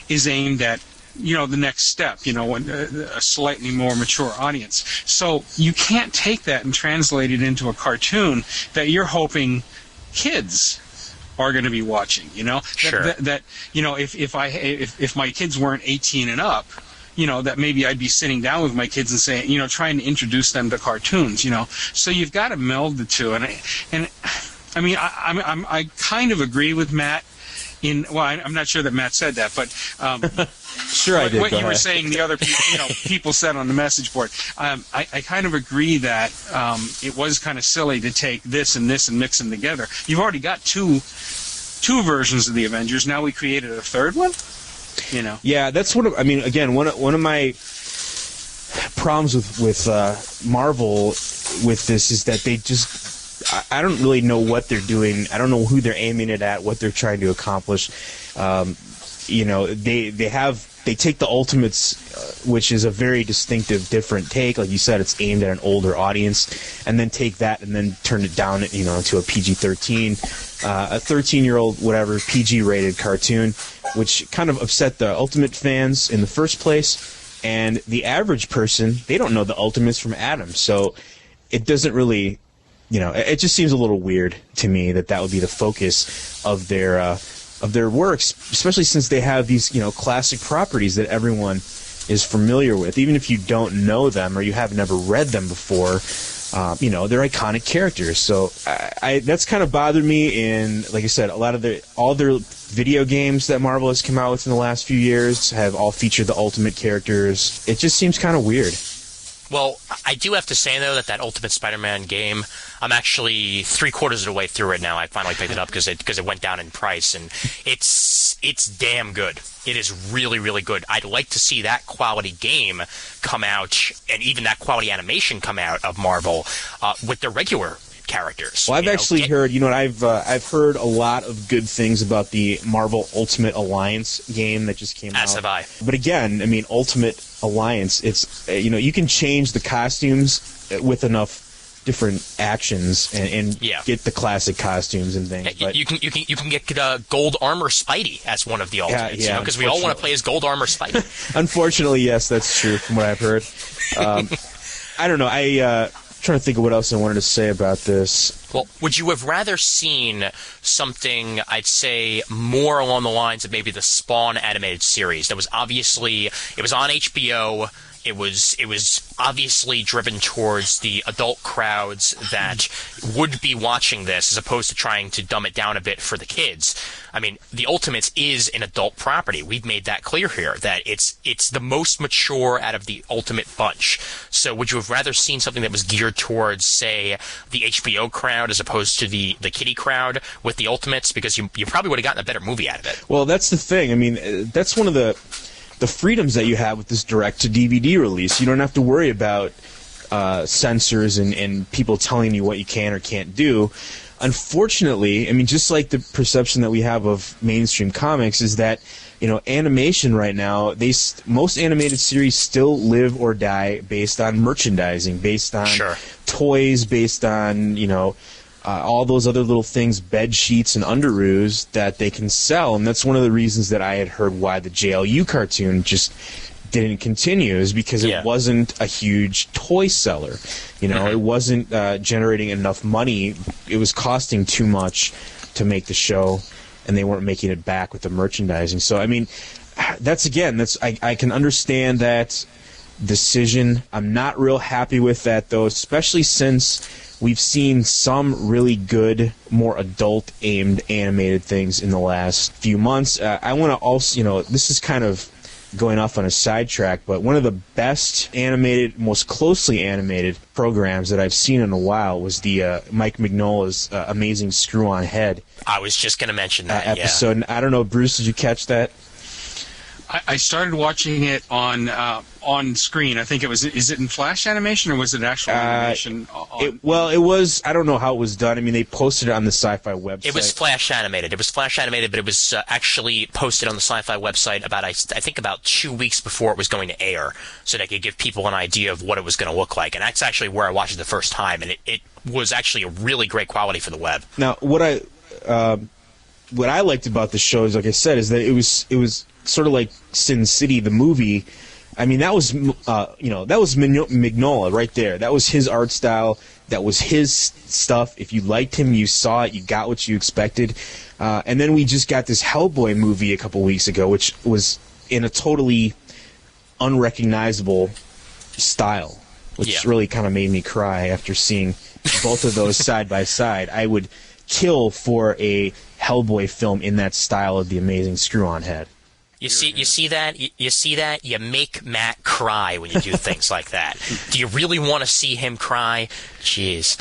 is aimed at the next step, when a slightly more mature audience. So you can't take that and translate it into a cartoon that you're hoping kids are going to be watching. Sure. That if my kids weren't 18 and up, that maybe I'd be sitting down with my kids and saying, trying to introduce them to cartoons. So you've got to meld the two. And I mean, I kind of agree with Matt. I'm not sure that Matt said that, but sure I did. What you were saying, the other people said on the message board. I kind of agree that it was kind of silly to take this and this and mix them together. You've already got two versions of the Avengers. Now we created a third one. Yeah, that's one of my problems with Marvel with this is that they just. I don't really know what they're doing. I don't know who they're aiming it at, what they're trying to accomplish. They take the Ultimates, which is a very distinctive, different take. Like you said, it's aimed at an older audience, and then take that and then turn it down, to a PG-13, a 13-year-old, whatever, PG-rated cartoon, which kind of upset the Ultimate fans in the first place. And the average person, they don't know the Ultimates from Adam, so it doesn't really. It just seems a little weird to me that would be the focus of their works, especially since they have these, classic properties that everyone is familiar with. Even if you don't know them or you have never read them before, they're iconic characters. So that's kind of bothered me in, like I said, all their video games that Marvel has come out with in the last few years have all featured the Ultimate characters. It just seems kind of weird. Well, I do have to say, though, that Ultimate Spider-Man game, I'm actually 3/4 of the way through it now. I finally picked it up because it went down in price, and it's damn good. It is really, really good. I'd like to see that quality game come out, and even that quality animation come out of Marvel with the regular characters. Well, I've actually heard, I've heard a lot of good things about the Marvel Ultimate Alliance game that just came out. As have I. But again, I mean, Ultimate Alliance, it's, you can change the costumes with enough different actions and get the classic costumes and things. Yeah, but you can get Gold Armor Spidey as one of the Ultimates, because we all want to play as Gold Armor Spidey. Unfortunately, yes, that's true from what I've heard. I don't know. Trying to think of what else I wanted to say about this. Well, would you have rather seen something, I'd say, more along the lines of maybe the Spawn animated series that was obviously, it was on HBO, it was obviously driven towards the adult crowds that would be watching this as opposed to trying to dumb it down a bit for the kids. I mean, the Ultimates is an adult property. We've made that clear here, that it's the most mature out of the Ultimate bunch. So would you have rather seen something that was geared towards, say, the HBO crowd as opposed to the kiddie crowd with the Ultimates? Because you probably would have gotten a better movie out of it. Well, that's the thing. I mean, that's one of the freedoms that you have with this direct-to-DVD release. You don't have to worry about censors and people telling you what you can or can't do. Unfortunately, I mean, just like the perception that we have of mainstream comics is that, animation right now, most animated series still live or die based on merchandising, based on toys, based on, all those other little things, bed sheets and underoos that they can sell. And that's one of the reasons that I had heard why the JLU cartoon just didn't continue, is because it wasn't a huge toy seller. You know, it wasn't generating enough money. It was costing too much to make the show, and they weren't making it back with the merchandising. So, I mean, I can understand that decision. I'm not real happy with that, though, especially since we've seen some really good, more adult-aimed animated things in the last few months. I want to also, this is kind of going off on a sidetrack, but one of the best animated, most closely animated programs that I've seen in a while was the Mike Mignola's Amazing Screw-On Head. I was just going to mention that episode. I don't know, Bruce, did you catch that? I started watching it on screen. I think it was. Is it in Flash animation or was it actual animation? It was. I don't know how it was done. I mean, they posted it on the Sci-Fi website. It was Flash animated. But it was actually posted on the Sci-Fi website I think about 2 weeks before it was going to air, so they could give people an idea of what it was going to look like. And that's actually where I watched it the first time, and it was actually a really great quality for the web. Now, what I liked about the show is, like I said, is that it was sort of like Sin City, the movie. I mean, that was Mignola right there. That was his art style. That was his stuff. If you liked him, you saw it. You got what you expected. And then we just got this Hellboy movie a couple weeks ago, which was in a totally unrecognizable style, which really kind of made me cry after seeing both of those side by side. I would kill for a Hellboy film in that style of the Amazing Screw-On Head. You see that? You make Matt cry when you do things like that. Do you really want to see him cry? Jeez,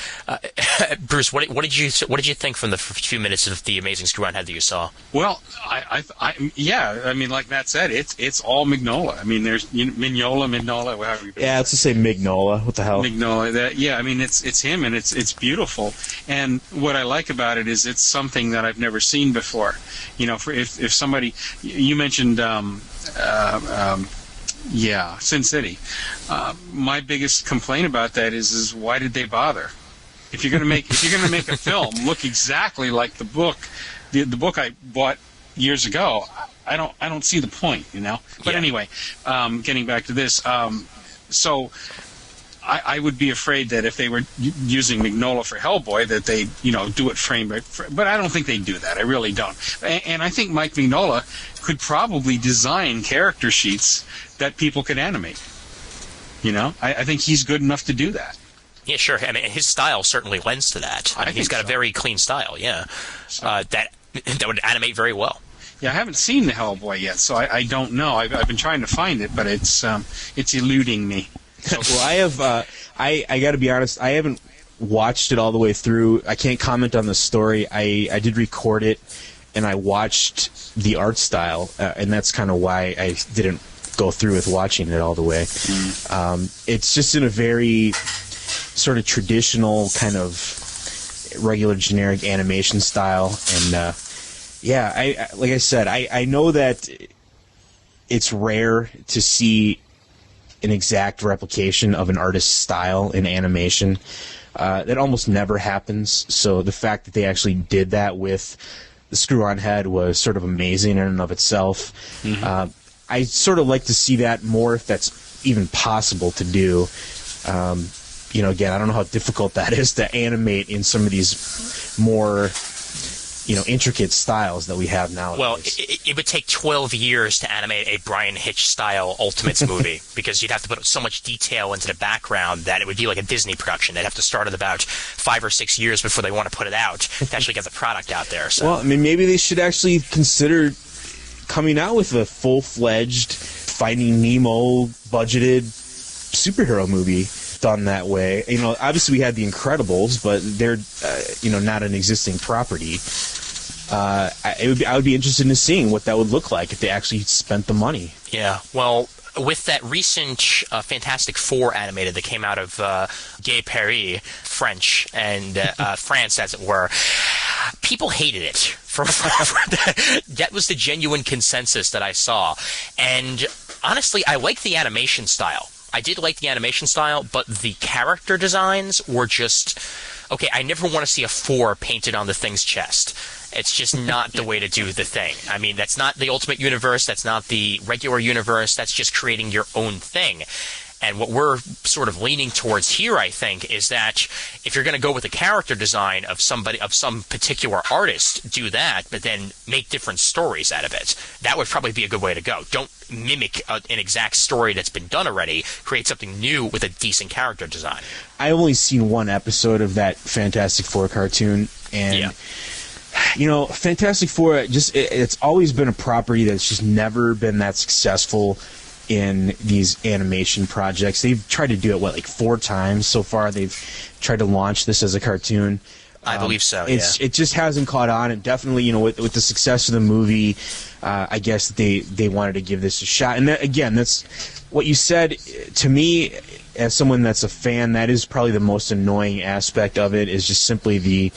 Bruce, what did you think from the few minutes of the Amazing Screw-On Head that you saw? Well, I mean, like Matt said, it's all Mignola. I mean, there's Mignola, whatever. Yeah, let's just say Mignola. What the hell? Mignola. I mean, it's him, and it's beautiful. And what I like about it is it's something that I've never seen before. You know, if somebody, you mentioned. Sin City. My biggest complaint about that is why did they bother? If you're gonna make a film look exactly like the book I bought years ago, I don't see the point, you know. But anyway, getting back to this, so I would be afraid that if they were using Mignola for Hellboy, that they, do it frame by frame. But I don't think they do that. I really don't. And I think Mike Mignola could probably design character sheets that people could animate. I think he's good enough to do that. Yeah, sure. I mean, his style certainly lends to that. I mean, he's got a very clean style. Yeah, that would animate very well. Yeah, I haven't seen the Hellboy yet, so I don't know. I've been trying to find it, but it's eluding me. Well, I have. I got to be honest. I haven't watched it all the way through. I can't comment on the story. I did record it, and I watched the art style, and that's kind of why I didn't go through with watching it all the way. It's just in a very sort of traditional kind of regular generic animation style, and like I said, I know that it's rare to see an exact replication of an artist's style in animation. That almost never happens. So the fact that they actually did that with the Screw-On Head was sort of amazing in and of itself. Mm-hmm. I sort of like to see that more if that's even possible to do. Again, I don't know how difficult that is to animate in some of these more intricate styles that we have nowadays. Well, it would take 12 years to animate a Brian Hitch-style Ultimates movie because you'd have to put so much detail into the background that it would be like a Disney production. They'd have to start at about 5 or 6 years before they want to put it out to actually get the product out there. So. Well, I mean, maybe they should actually consider coming out with a full-fledged Finding Nemo budgeted superhero movie done that way. Obviously we had The Incredibles, but they're not an existing property. I would be interested in seeing what that would look like if they actually spent the money. Yeah, well, with that recent Fantastic Four animated that came out of Gay Paris, French, and France, as it were, people hated it. That was the genuine consensus that I saw. And honestly, I like the animation style. I did like the animation style, but the character designs were just okay, I never want to see a 4 painted on the Thing's chest. It's just not the way to do the Thing. I mean, that's not the Ultimate Universe. That's not the regular universe. That's just creating your own thing. And what we're sort of leaning towards here, I think, is that if you're going to go with the character design of somebody, of some particular artist, do that, but then make different stories out of it. That would probably be a good way to go. Don't mimic an exact story that's been done already. Create something new with a decent character design. I've only seen one episode of that Fantastic Four cartoon, and you know, Fantastic Four, it's always been a property that's just never been that successful in these animation projects. They've tried to do it, like 4 times so far. They've tried to launch this as a cartoon. I believe so, It just hasn't caught on, and definitely, you know, with the success of the movie, I guess they wanted to give this a shot. And that, again, that's what you said to me, as someone that's a fan, that is probably the most annoying aspect of it, is just simply the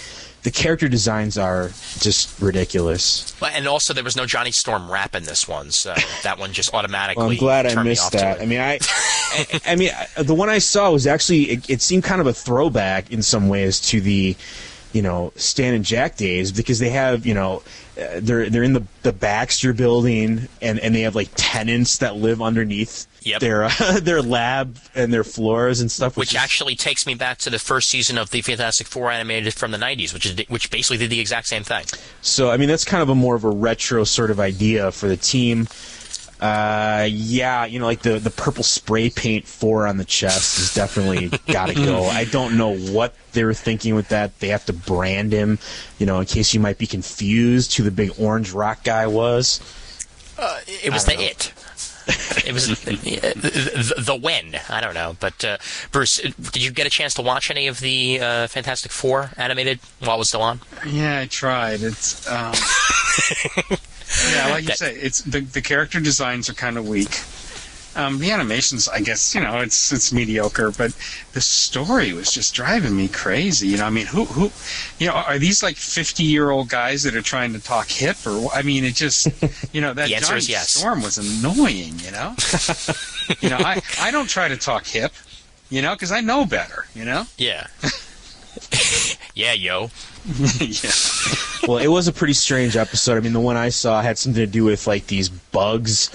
character designs are just ridiculous. And also, there was no Johnny Storm rap in this one, so that one just automatically. Well, I'm glad I turned me missed off to that. it. I mean, the one I saw was actually it seemed kind of a throwback in some ways to the, you know, Stan and Jack days, because they have, you know, they're in the Baxter building, and they have like tenants that live underneath their lab and their floors and stuff, which actually takes me back to the first season of the Fantastic Four animated from the 90s, which basically did the exact same thing. So I mean, that's kind of a more of a retro sort of idea for the team. Yeah, you know, like the purple spray paint 4 on the chest is definitely got to go. I don't know what they were thinking with that. They have to brand him, you know, in case you might be confused who the big orange rock guy was. It was It. It was the when. I don't know. But, Bruce, did you get a chance to watch any of the Fantastic Four animated while it was still on? Yeah, I tried. It's yeah, like you say, it's the character designs are kind of weak. The animations, I guess, you know, it's mediocre, but the story was just driving me crazy. You know, I mean, who, you know, are these like 50-year-old guys that are trying to talk hip, or I mean, it just, you know, that Johnny Storm was annoying. You know, you know, I don't try to talk hip, you know, because I know better. You know. Yeah. Yeah, yo. Yeah. Well, it was a pretty strange episode. I mean, the one I saw had something to do with like these bugs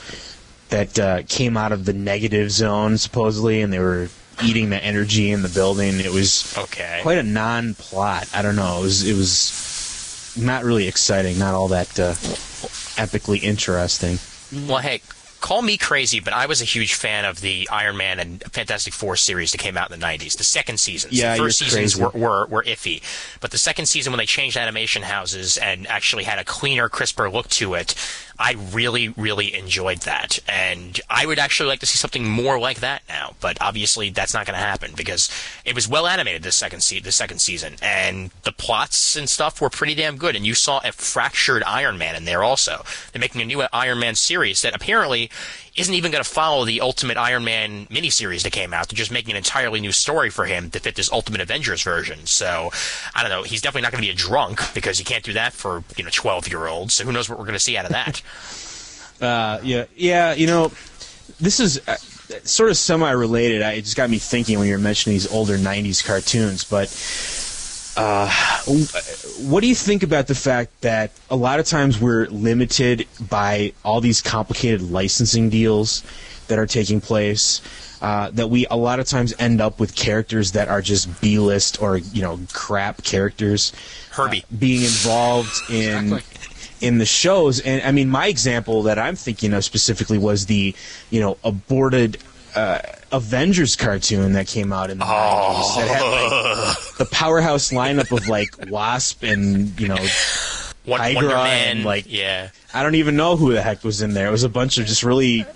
that came out of the negative zone, supposedly, and they were eating the energy in the building. It was quite a non-plot. I don't know. It was not really exciting, not all that epically interesting. Well, hey, call me crazy, but I was a huge fan of the Iron Man and Fantastic Four series that came out in the 90s. The second seasons. Yeah, the first seasons were iffy. But the second season, when they changed animation houses and actually had a cleaner, crisper look to it, I really, really enjoyed that. And I would actually like to see something more like that now. But obviously, that's not going to happen because it was well animated the second season. And the plots and stuff were pretty damn good. And you saw a fractured Iron Man in there also. They're making a new Iron Man series that apparently isn't even going to follow the Ultimate Iron Man miniseries that came out. They're just making an entirely new story for him to fit this Ultimate Avengers version. So, I don't know. He's definitely not going to be a drunk because you can't do that for, you know, 12-year-olds. So who knows what we're going to see out of that. Yeah, you know, this is sort of semi-related. It just got me thinking when you were mentioning these older 90s cartoons, but what do you think about the fact that a lot of times we're limited by all these complicated licensing deals that are taking place, that we a lot of times end up with characters that are just B-list or, you know, crap characters Herbie being involved in the shows? And I mean, my example that I'm thinking of specifically was the, you know, aborted Avengers cartoon that came out in the 90s that had like the powerhouse lineup of like Wasp and, you know, Wonder Man, and like, yeah, I don't even know who the heck was in there. It was a bunch of just really,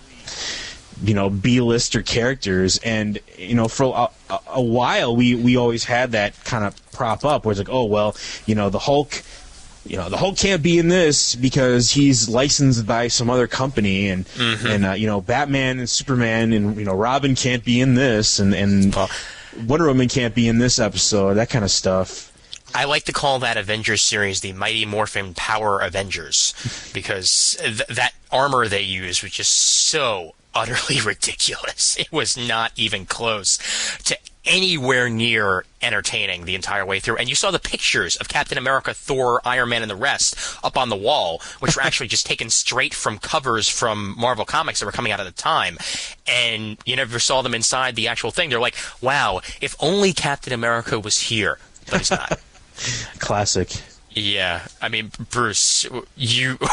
you know, B-lister characters, and you know, for a while we always had that kind of prop up where it's like, oh well, you know, the Hulk. You know, the Hulk can't be in this because he's licensed by some other company, and you know, Batman and Superman and, you know, Robin can't be in this, and Wonder Woman can't be in this episode, that kind of stuff. I like to call that Avengers series the Mighty Morphin Power Avengers because that armor they use was just so utterly ridiculous. It was not even close to anywhere near entertaining the entire way through. And you saw the pictures of Captain America, Thor, Iron Man, and the rest up on the wall, which were actually just taken straight from covers from Marvel Comics that were coming out at the time. And you never saw them inside the actual thing. They're like, wow, if only Captain America was here. But he's not. Classic. Yeah. I mean, Bruce,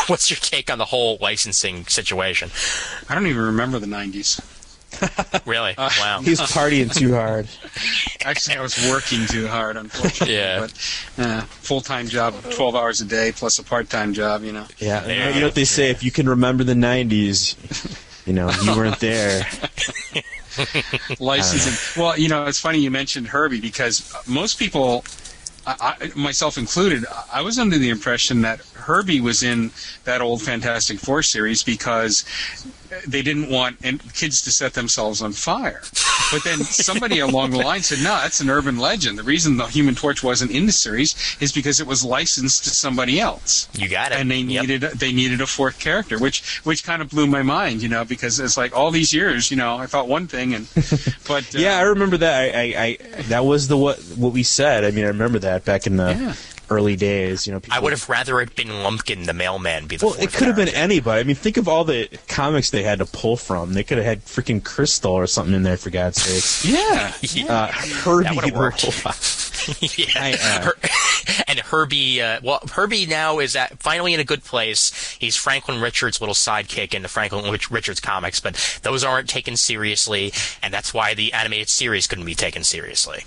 what's your take on the whole licensing situation? I don't even remember the 90s. Really? Wow. He's partying too hard. Actually, I was working too hard, unfortunately. Yeah. But full-time job, 12 hours a day, plus a part-time job, Yeah. There You know what they say? If you can remember the 90s, you weren't there. Licensing. Well, it's funny you mentioned Herbie, because most people, I, myself included, I was under the impression that Herbie was in that old Fantastic Four series because they didn't want kids to set themselves on fire. But then somebody along the line said, no, that's an urban legend. The reason the Human Torch wasn't in the series is because it was licensed to somebody else. You got it. And they needed a fourth character, which kind of blew my mind, because it's like all these years, I thought one thing, but yeah, I remember that. I that was what we said. I mean, I remember that back in the early days. I would have rather it been Lumpkin the mailman be the fourth it could have been character. anybody. I mean, think of all the comics they had to pull from. They could have had freaking Crystal or something in there, for God's sakes. yeah. Herbie That would've worked. Yeah. And Herbie, Herbie now is finally in a good place. He's Franklin Richards' little sidekick in the Franklin Richards comics, but those aren't taken seriously, and that's why the animated series couldn't be taken seriously.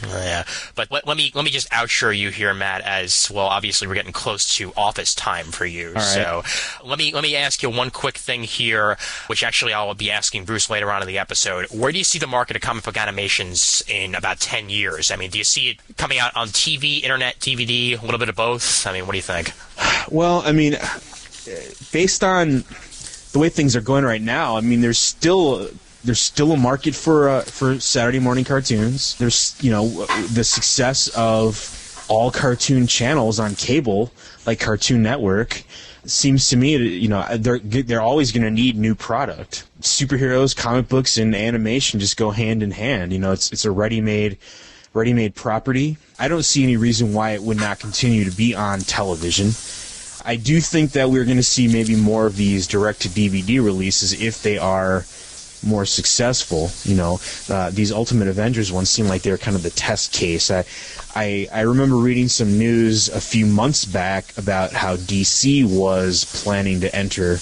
Yeah. But let me just outsure you here, Matt, as well. Obviously, we're getting close to office time for you. All right. So let me ask you one quick thing here, which actually I'll be asking Bruce later on in the episode. Where do you see the market of comic book animations in about 10 years? I mean, do you see it coming out on TV, internet, DVD, a little bit of both? I mean, what do you think? Well, I mean, based on the way things are going right now, I mean, there's still a market for Saturday morning cartoons. There's the success of all cartoon channels on cable, like Cartoon Network, seems to me they're always going to need new product. Superheroes, comic books, and animation just go hand in hand. It's a ready-made property. I don't see any reason why it would not continue to be on television. I do think that we're going to see maybe more of these direct-to-DVD releases if they are more successful. These Ultimate Avengers ones seem like they're kind of the test case. I remember reading some news a few months back about how DC was planning to enter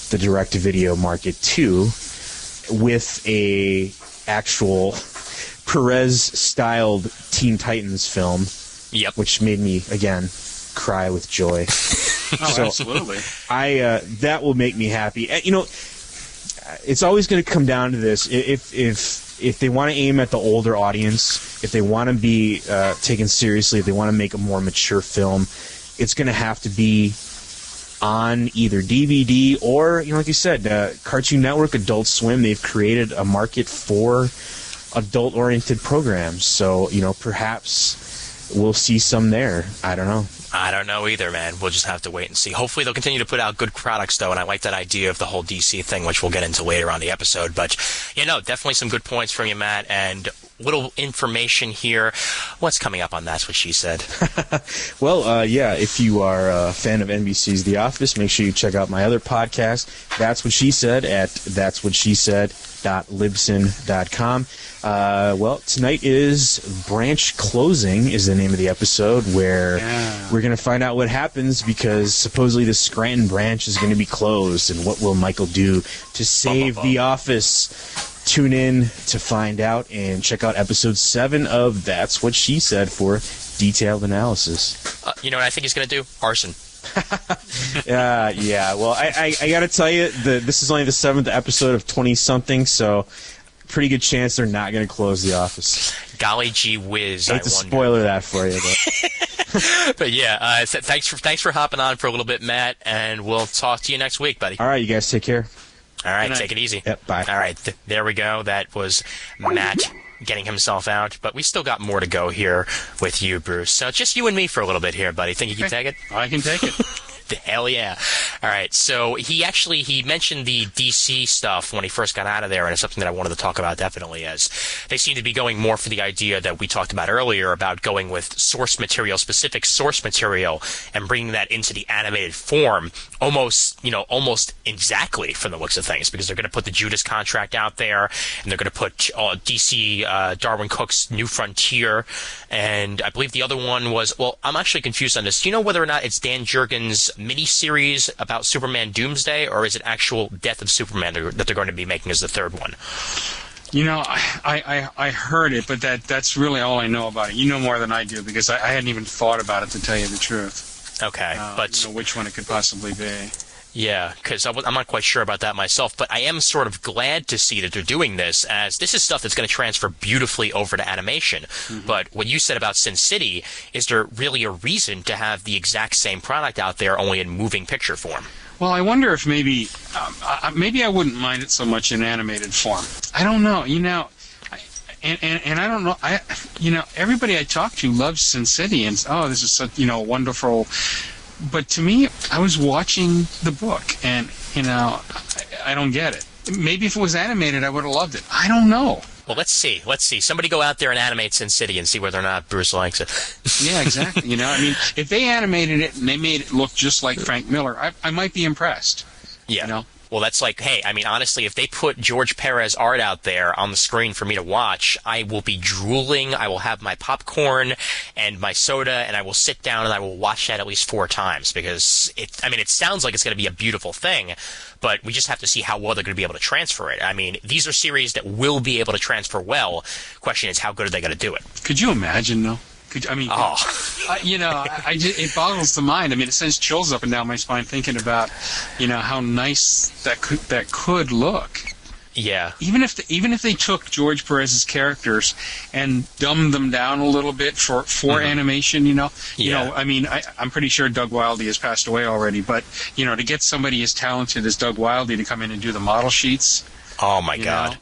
the direct-to-video market too, with a actual Perez-styled Teen Titans film. Yep. Which made me again cry with joy. Oh, absolutely. That will make me happy. It's always going to come down to this. If they want to aim at the older audience, if they want to be taken seriously, if they want to make a more mature film, it's going to have to be on either DVD or, like you said, Cartoon Network, Adult Swim. They've created a market for adult-oriented programs. So, perhaps we'll see some there. I don't know. I don't know either, man. We'll just have to wait and see. Hopefully they'll continue to put out good products, though, and I like that idea of the whole DC thing, which we'll get into later on the episode. But, definitely some good points from you, Matt, and little information here. What's coming up on That's What She Said? Well, if you are a fan of NBC's The Office, make sure you check out my other podcast, That's What She Said, at that'swhatshesaid.libsyn.com. Tonight is Branch Closing is the name of the episode, where we're going to find out what happens because supposedly the Scranton branch is going to be closed, and what will Michael do to save The Office? Tune in to find out, and check out episode 7 of That's What She Said for detailed analysis. You know what I think he's going to do? Arson. Yeah. Well, I got to tell you, this is only the 7th episode of 20-something, so pretty good chance they're not going to close The Office. Golly gee whiz, I hate to spoiler that for you, but... But yeah, thanks for hopping on for a little bit, Matt, and we'll talk to you next week, buddy. All right, you guys take care. All right, take it easy. Yep, bye. All right, there we go. That was Matt getting himself out, but we still got more to go here with you, Bruce. So just you and me for a little bit here, buddy. Think you can take it? I can take it. Hell yeah. All right, so he mentioned the DC stuff when he first got out of there, and it's something that I wanted to talk about definitely, as they seem to be going more for the idea that we talked about earlier about going with specific source material, and bringing that into the animated form almost exactly from the looks of things, because they're going to put the Judas Contract out there, and they're going to put DC Darwin Cook's New Frontier, and I believe the other one was, well, I'm actually confused on this. Do you know whether or not it's Dan Jurgens' miniseries about Superman Doomsday, or is it actual Death of Superman that they're going to be making as the third one? I heard it, but that's really all I know about it. You know more than I do, because I hadn't even thought about it, to tell you the truth. Okay, but which one it could possibly be. Yeah, because I'm not quite sure about that myself, but I am sort of glad to see that they're doing this, as this is stuff that's going to transfer beautifully over to animation. Mm-hmm. But what you said about Sin City, is there really a reason to have the exact same product out there, only in moving picture form? Well, I wonder if maybe I wouldn't mind it so much in animated form. I don't know, and I don't know. Everybody I talk to loves Sin City, and this is such wonderful. But to me, I was watching the book, and I don't get it. Maybe if it was animated, I would have loved it. I don't know. Well, let's see. Somebody go out there and animate Sin City and see whether or not Bruce likes it. Yeah, exactly. If they animated it and they made it look just like Frank Miller, I might be impressed. Yeah. Well, that's like, hey, I mean, honestly, if they put George Perez art out there on the screen for me to watch, I will be drooling, I will have my popcorn and my soda, and I will sit down and I will watch that at least 4 times, because it sounds like it's going to be a beautiful thing, but we just have to see how well they're going to be able to transfer it. I mean, these are series that will be able to transfer well. Question is, how good are they going to do it? Could you imagine, though? It boggles the mind. I mean, it sends chills up and down my spine thinking about, how nice that could look. Yeah. Even if they took George Perez's characters and dumbed them down a little bit for animation, I'm pretty sure Doug Wildey has passed away already, but to get somebody as talented as Doug Wildey to come in and do the model sheets. Oh, my God.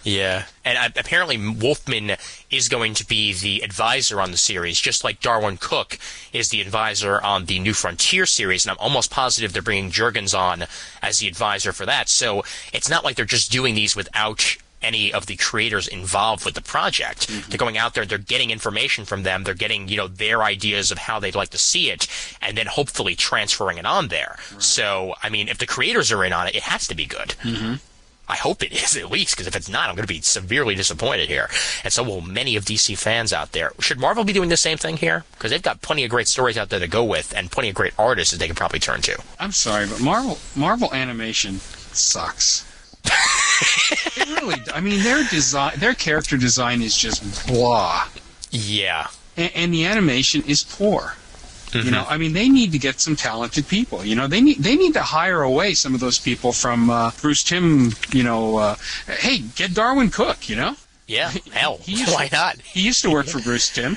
Yeah. And apparently Wolfman is going to be the advisor on the series, just like Darwin Cook is the advisor on the New Frontier series, and I'm almost positive they're bringing Jurgens on as the advisor for that. So it's not like they're just doing these without any of the creators involved with the project. Mm-hmm. They're going out there, they're getting information from them, they're getting, their ideas of how they'd like to see it, and then hopefully transferring it on there. Right. So, I mean, if the creators are in on it, it has to be good. Mm-hmm. I hope it is, at least, because if it's not, I'm going to be severely disappointed here. And so will many of DC fans out there. Should Marvel be doing the same thing here? Because they've got plenty of great stories out there to go with, and plenty of great artists that they can probably turn to. I'm sorry, but Marvel animation sucks. It really, I mean, their character design is just blah. Yeah. And the animation is poor. Mm-hmm. They need to get some talented people. They need to hire away some of those people from Bruce Timm. Hey, get Darwin Cook. Yeah, hell, why not? He used to work for Bruce Timm.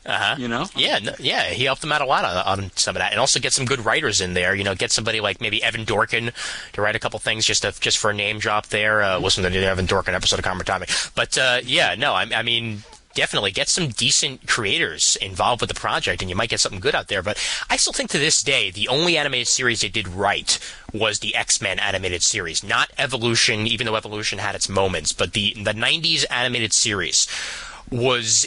Yeah, he helped them out a lot on some of that, and also get some good writers in there. Get somebody like maybe Evan Dorkin to write a couple things just for a name drop there. Listen to the Evan Dorkin episode of Comic Topic. But I mean. Definitely get some decent creators involved with the project, and you might get something good out there. But I still think to this day, the only animated series they did right was the X-Men animated series. Not Evolution, even though Evolution had its moments. But the 90s animated series was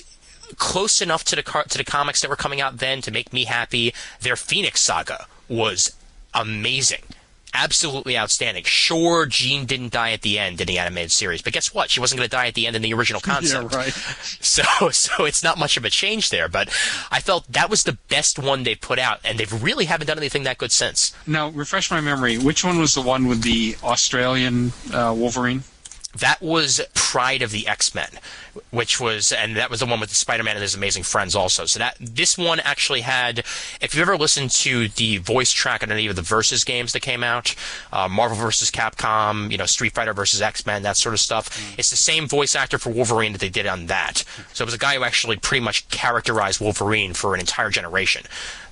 close enough to the comics that were coming out then to make me happy. Their Phoenix Saga was amazing. Absolutely outstanding. Sure, Jean didn't die at the end in the animated series, but guess what? She wasn't going to die at the end in the original concept. Yeah, right. So it's not much of a change there, but I felt that was the best one they put out, and they really haven't done anything that good since. Now, refresh my memory. Which one was the one with the Australian Wolverine? That was Pride of the X-Men, and that was the one with the Spider-Man and his amazing friends also. So this one actually had, if you've ever listened to the voice track on any of the Versus games that came out, Marvel vs. Capcom, Street Fighter vs. X-Men, that sort of stuff, it's the same voice actor for Wolverine that they did on that. So it was a guy who actually pretty much characterized Wolverine for an entire generation.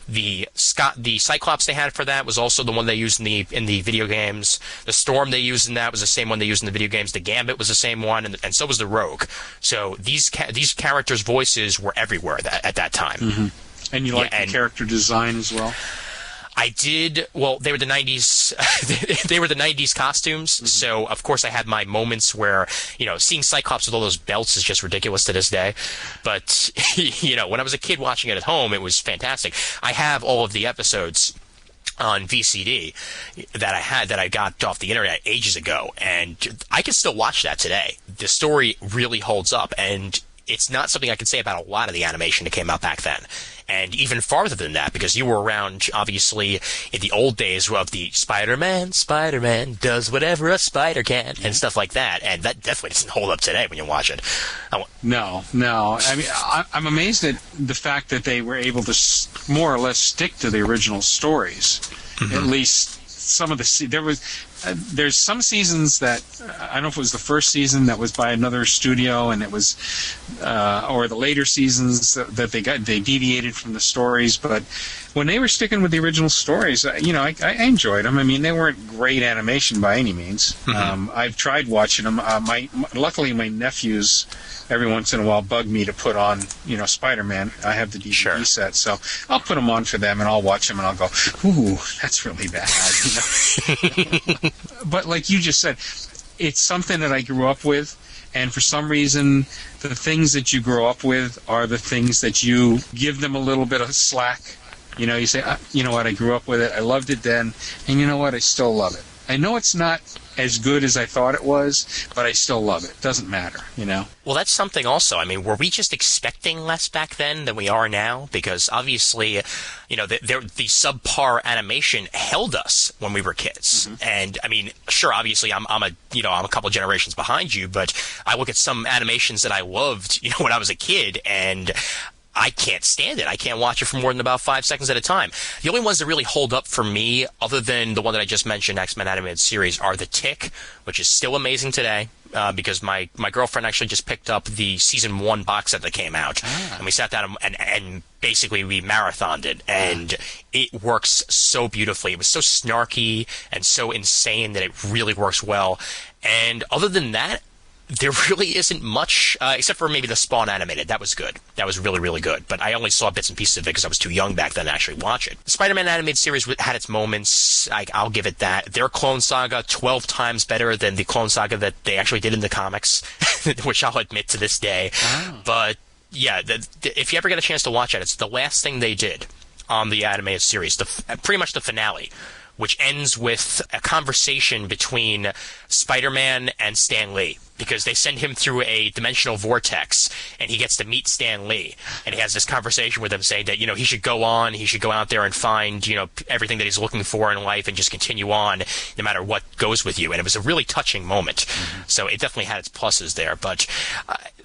The Cyclops they had for that was also the one they used in the video games. The Storm they used in that was the same one they used in the video games. The Gambit was the same one, and so was the Rogue. So these characters' voices were everywhere at that time. Mm-hmm. And you like the character design as well? I did. Well, they were the 90s. They were the 90s costumes. So, of course, I had my moments where, seeing Cyclops with all those belts is just ridiculous to this day. But, when I was a kid watching it at home, it was fantastic. I have all of the episodes on VCD that I got off the internet ages ago, and I can still watch that today. The story really holds up, and it's not something I can say about a lot of the animation that came out back then. And even farther than that, because you were around, obviously, in the old days of the Spider-Man does whatever a spider can, and stuff like that. And that definitely doesn't hold up today when you watch it. No. I mean, I'm amazed at the fact that they were able to more or less stick to the original stories. At least some of the there's some seasons that I don't know if it was the first season that was by another studio, and it was or the later seasons that they deviated from the stories. But when they were sticking with the original stories, I enjoyed them. I mean, they weren't great animation by any means. I've tried watching them. Luckily my nephews every once in a while bug me to put on, Spider-Man. I have the DVD set, so I'll put them on for them, and I'll watch them, and I'll go, ooh, that's really bad. But like you just said, it's something that I grew up with, and for some reason, the things that you grow up with are the things that you give them a little bit of slack. You say, you know what, I grew up with it, I loved it then, and you know what, I still love it. I know it's not as good as I thought it was, but I still love it. Doesn't matter, Well, that's something also. I mean, were we just expecting less back then than we are now? Because obviously, the subpar animation held us when we were kids. And I mean, sure, obviously, I'm a couple generations behind you, but I look at some animations that I loved, when I was a kid, and I can't stand it. I can't watch it for more than about 5 seconds at a time. The only ones that really hold up for me, other than the one that I just mentioned, X-Men Animated Series, are The Tick, which is still amazing today, because my girlfriend actually just picked up the Season 1 box set that came out. And we sat down and basically we marathoned it, and it works so beautifully. It was so snarky and so insane that it really works well. And other than that, there really isn't much, except for maybe the Spawn animated. That was good. That was really, really good. But I only saw bits and pieces of it because I was too young back then to actually watch it. The Spider-Man animated series had its moments. I'll give it that. Their Clone Saga, 12 times better than the Clone Saga that they actually did in the comics, which I'll admit to this day. Wow. But, yeah, if you ever get a chance to watch it, it's the last thing they did on the animated series. Pretty much the finale, which ends with a conversation between Spider-Man and Stan Lee, because they send him through a dimensional vortex, and he gets to meet Stan Lee, and he has this conversation with him saying that, he should go out there and find, everything that he's looking for in life and just continue on no matter what goes with you. And it was a really touching moment. So it definitely had its pluses there. But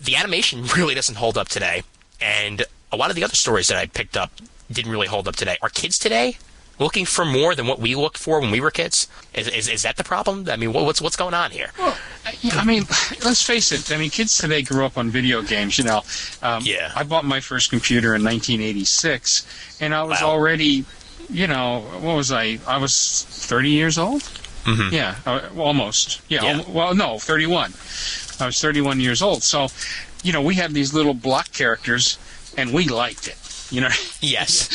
the animation really doesn't hold up today, and a lot of the other stories that I picked up didn't really hold up today. Are kids today looking for more than what we looked for when we were kids? Is that the problem? I mean, what's going on here? Well, I mean, let's face it. I mean, kids today grew up on video games. I bought my first computer in 1986, and I was already, what was I? I was 30 years old. Yeah, almost. Yeah. Well, no, 31. I was 31 years old. So, we had these little block characters, and we liked it. Yes.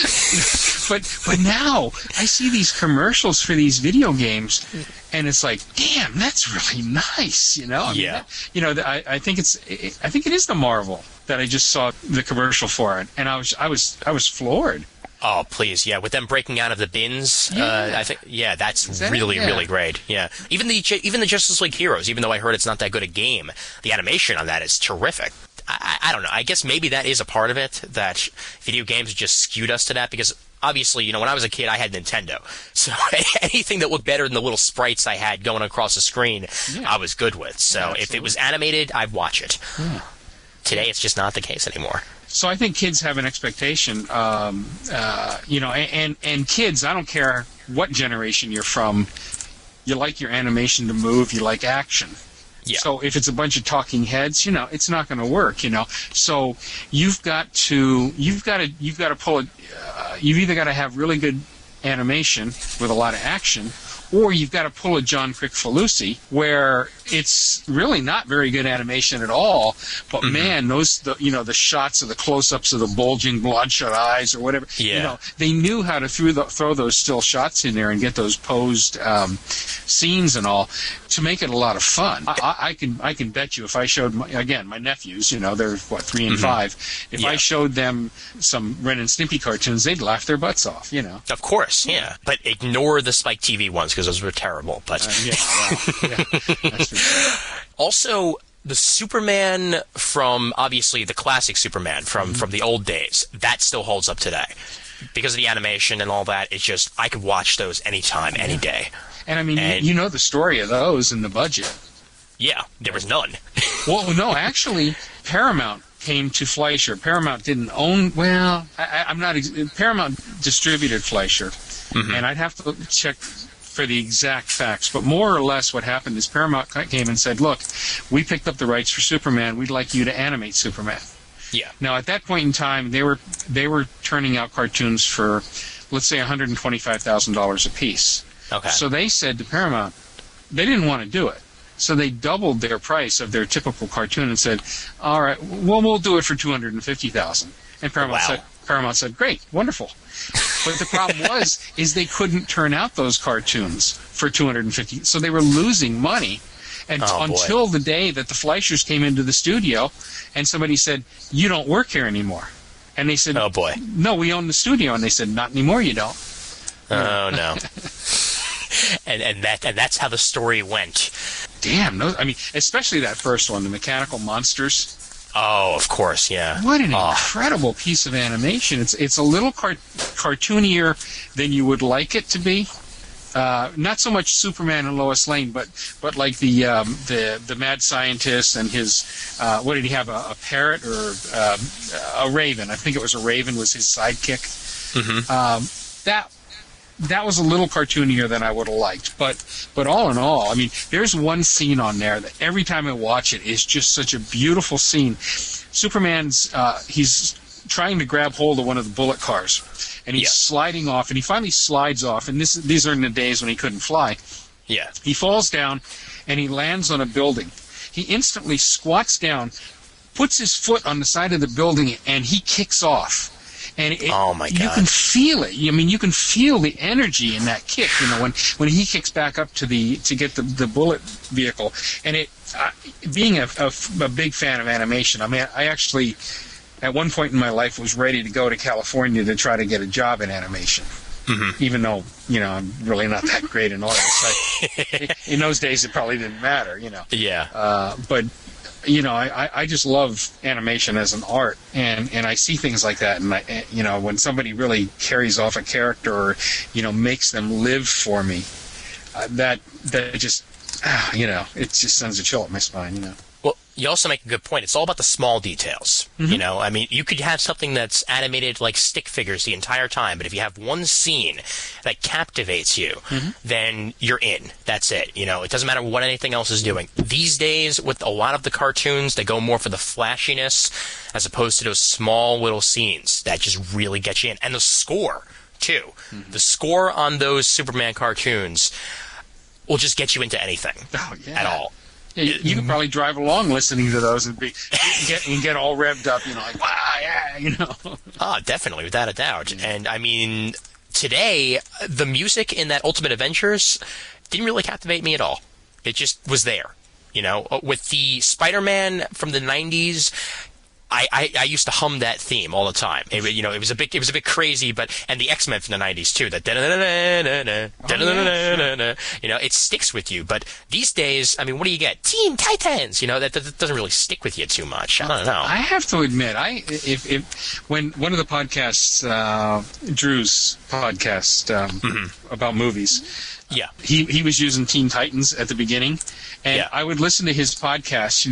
But now I see these commercials for these video games, and it's like, damn, that's really nice. I think it is the Marvel that I just saw the commercial for it, and I was floored. Oh, please, yeah. With them breaking out of the bins, I think, that's really great. Yeah, even the Justice League Heroes, even though I heard it's not that good a game, the animation on that is terrific. I don't know. I guess maybe that is a part of it, that video games just skewed us to that, because obviously, when I was a kid, I had Nintendo. So anything that looked better than the little sprites I had going across the screen, I was good with. So if it was animated, I'd watch it. Yeah. Today, it's just not the case anymore. So I think kids have an expectation, and kids, I don't care what generation you're from, you like your animation to move, you like action. Yeah. So if it's a bunch of talking heads, it's not going to work. So you've got to pull it. You've either got to have really good animation with a lot of action, or you've got to pull a John Kricfalusi, where it's really not very good animation at all. But man, the shots of the close-ups of the bulging, bloodshot eyes or whatever. Yeah. They knew how to throw those still shots in there and get those posed scenes and all to make it a lot of fun. I can bet you if I showed my nephews, they're 3 and 5. If I showed them some Ren and Stimpy cartoons, they'd laugh their butts off. Of course, yeah. But ignore the Spike TV ones because those were terrible. But that's for sure. Also, the Superman from, obviously, the classic Superman from the old days, that still holds up today. Because of the animation and all that, it's just, I could watch those anytime, any day. And I mean, you know the story of those and the budget. Yeah, there was none. Well, no, actually, Paramount came to Fleischer. Paramount didn't own, Paramount distributed Fleischer. And I'd have to check for the exact facts, but more or less what happened is Paramount came and said, look, we picked up the rights for Superman, we'd like you to animate Superman. Yeah. Now at that point in time they were turning out cartoons for, let's say, $125,000 a piece. Okay. So they said to Paramount, they didn't want to do it. So they doubled their price of their typical cartoon and said, all right, well, we'll do it for $250,000. And Paramount said, great, wonderful. But the problem is they couldn't turn out those cartoons for $250,000. So they were losing money until the day that the Fleischers came into the studio and somebody said, you don't work here anymore. And they said, oh boy, no, we own the studio. And they said, not anymore, you don't. Oh no. and that's how the story went. Damn, especially that first one, the Mechanical Monsters. Oh, of course, yeah. What an incredible piece of animation! It's a little cartoonier than you would like it to be. Not so much Superman and Lois Lane, but like the mad scientist and his what did he have, a parrot or a raven? I think it was a raven was his sidekick. That was a little cartoonier than I would have liked, but all in all, there's one scene on there that every time I watch it is just such a beautiful scene. Superman's he's trying to grab hold of one of the bullet cars, and he's sliding off, and he finally slides off, and these are in the days when he couldn't fly. Yeah. He falls down, and he lands on a building. He instantly squats down, puts his foot on the side of the building, and he kicks off. And oh my God. You can feel it. You can feel the energy in that kick. When he kicks back up to get the bullet vehicle, and it being a big fan of animation. I actually at one point in my life was ready to go to California to try to get a job in animation. Even though I'm really not that great in oil. So in those days, it probably didn't matter. Yeah. But. I just love animation as an art, and I see things like that, and when somebody really carries off a character or makes them live for me, that just it just sends a chill up my spine. Well, you also make a good point. It's all about the small details. You could have something that's animated like stick figures the entire time, but if you have one scene that captivates you, then you're in. That's it. It doesn't matter what anything else is doing. These days, with a lot of the cartoons, they go more for the flashiness as opposed to those small little scenes that just really get you in. And the score, too. The score on those Superman cartoons will just get you into anything at all. Yeah, you could probably drive along listening to those and get all revved up, like, wow, yeah, Oh, definitely, without a doubt. And today, the music in that Ultimate Adventures didn't really captivate me at all. It just was there. With the Spider-Man from the 90s, I used to hum that theme all the time. It was a bit crazy, and the X-Men from the 90s too. That it sticks with you. But these days, what do you get? Teen Titans. That doesn't really stick with you too much. I don't know. I have to admit, when one of the podcasts, Drew's podcast about movies. Yeah. He was using Teen Titans at the beginning, and I would listen to his podcast,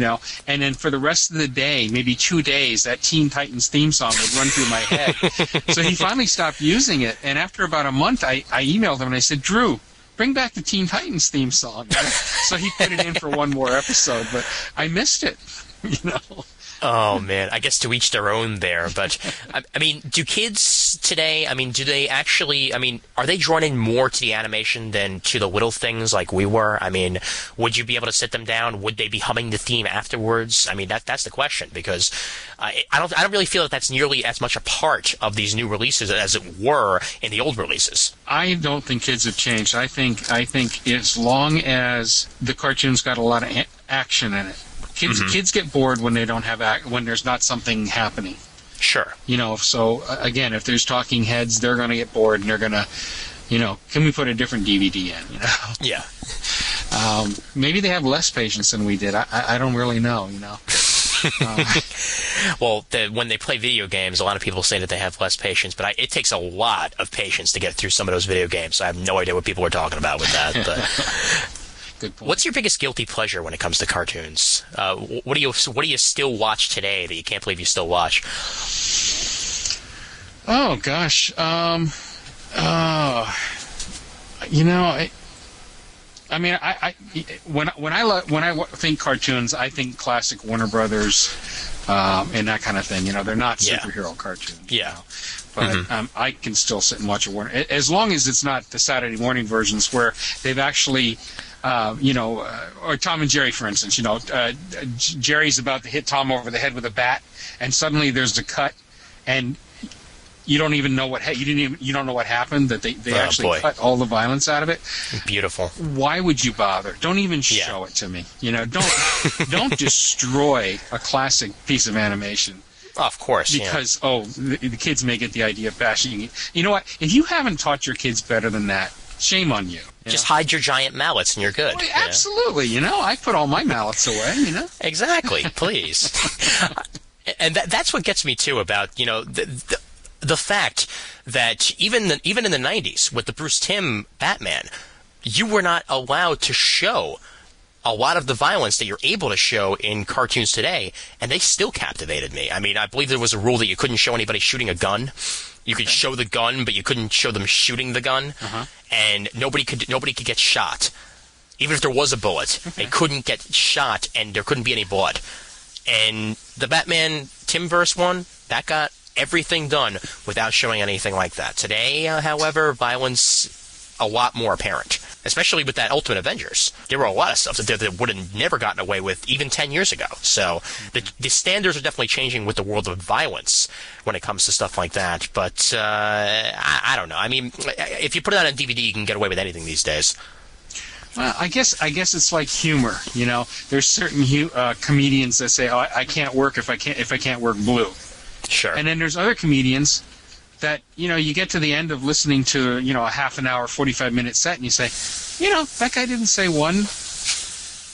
and then for the rest of the day, maybe 2 days, that Teen Titans theme song would run through my head. So he finally stopped using it, and after about a month, I emailed him and I said, Drew, bring back the Teen Titans theme song. So he put it in for one more episode, but I missed it, Oh, man. I guess to each their own there. But, I mean, do kids today, I mean, do they actually, I mean, are they drawn in more to the animation than to the little things like we were? I mean, would you be able to sit them down? Would they be humming the theme afterwards? I mean, that's the question, because I don't really feel that that's nearly as much a part of these new releases as it were in the old releases. I don't think kids have changed. I think as long as the cartoon's got a lot of action in it, kids get bored when they don't have when there's not something happening. Sure. You know, so again, if there's talking heads, they're going to get bored and they're going to, you know, can we put a different DVD in? You know. Yeah. Maybe they have less patience than we did. I don't really know. You know. Well, when they play video games, a lot of people say that they have less patience, but it takes a lot of patience to get through some of those video games. So I have no idea what people are talking about with that. But Good point. what's your biggest guilty pleasure when it comes to cartoons? What do you still watch today that you can't believe you still watch? Oh gosh. You know, I mean, when I think cartoons, I think classic Warner Brothers and that kind of thing. You know, they're not superhero cartoons. Yeah. You know? But I can still sit and watch a Warner, as long as it's not the Saturday morning versions where they've actually, you know, or Tom and Jerry, for instance. You know, Jerry's about to hit Tom over the head with a bat, and suddenly there's a cut, and you don't even know you don't know what happened. That they actually cut all the violence out of it. Beautiful. Why would you bother? Don't even show it to me. You know, don't destroy a classic piece of animation. Of course. Because the kids may get the idea of bashing it. You know what? If you haven't taught your kids better than that, shame on you. Just hide your giant mallets and you're good. Well, absolutely. You know, I put all my mallets away. You know. Exactly. Please. And that's what gets me too about, you know, the fact that even in the 90s with the Bruce Timm Batman, you were not allowed to show a lot of the violence that you're able to show in cartoons today, and they still captivated me. I mean, I believe there was a rule that you couldn't show anybody shooting a gun. You could show the gun, but you couldn't show them shooting the gun, and nobody could get shot. Even if there was a bullet, they couldn't get shot, and there couldn't be any blood. And the Batman Timmverse one, that got everything done without showing anything like that. Today, however, violence a lot more apparent, especially with that Ultimate Avengers. There were a lot of stuff that would have never gotten away with even 10 years ago. So the standards are definitely changing with the world of violence when it comes to stuff like that. But I don't know. I mean, if you put it on a DVD, you can get away with anything these days. Well, I guess it's like humor. You know, there's certain comedians that say, "Oh, I can't work if I can't work blue." Sure. And then there's other comedians that, you know, you get to the end of listening to, you know, a half an hour, 45-minute set, and you say, you know, that guy didn't say one.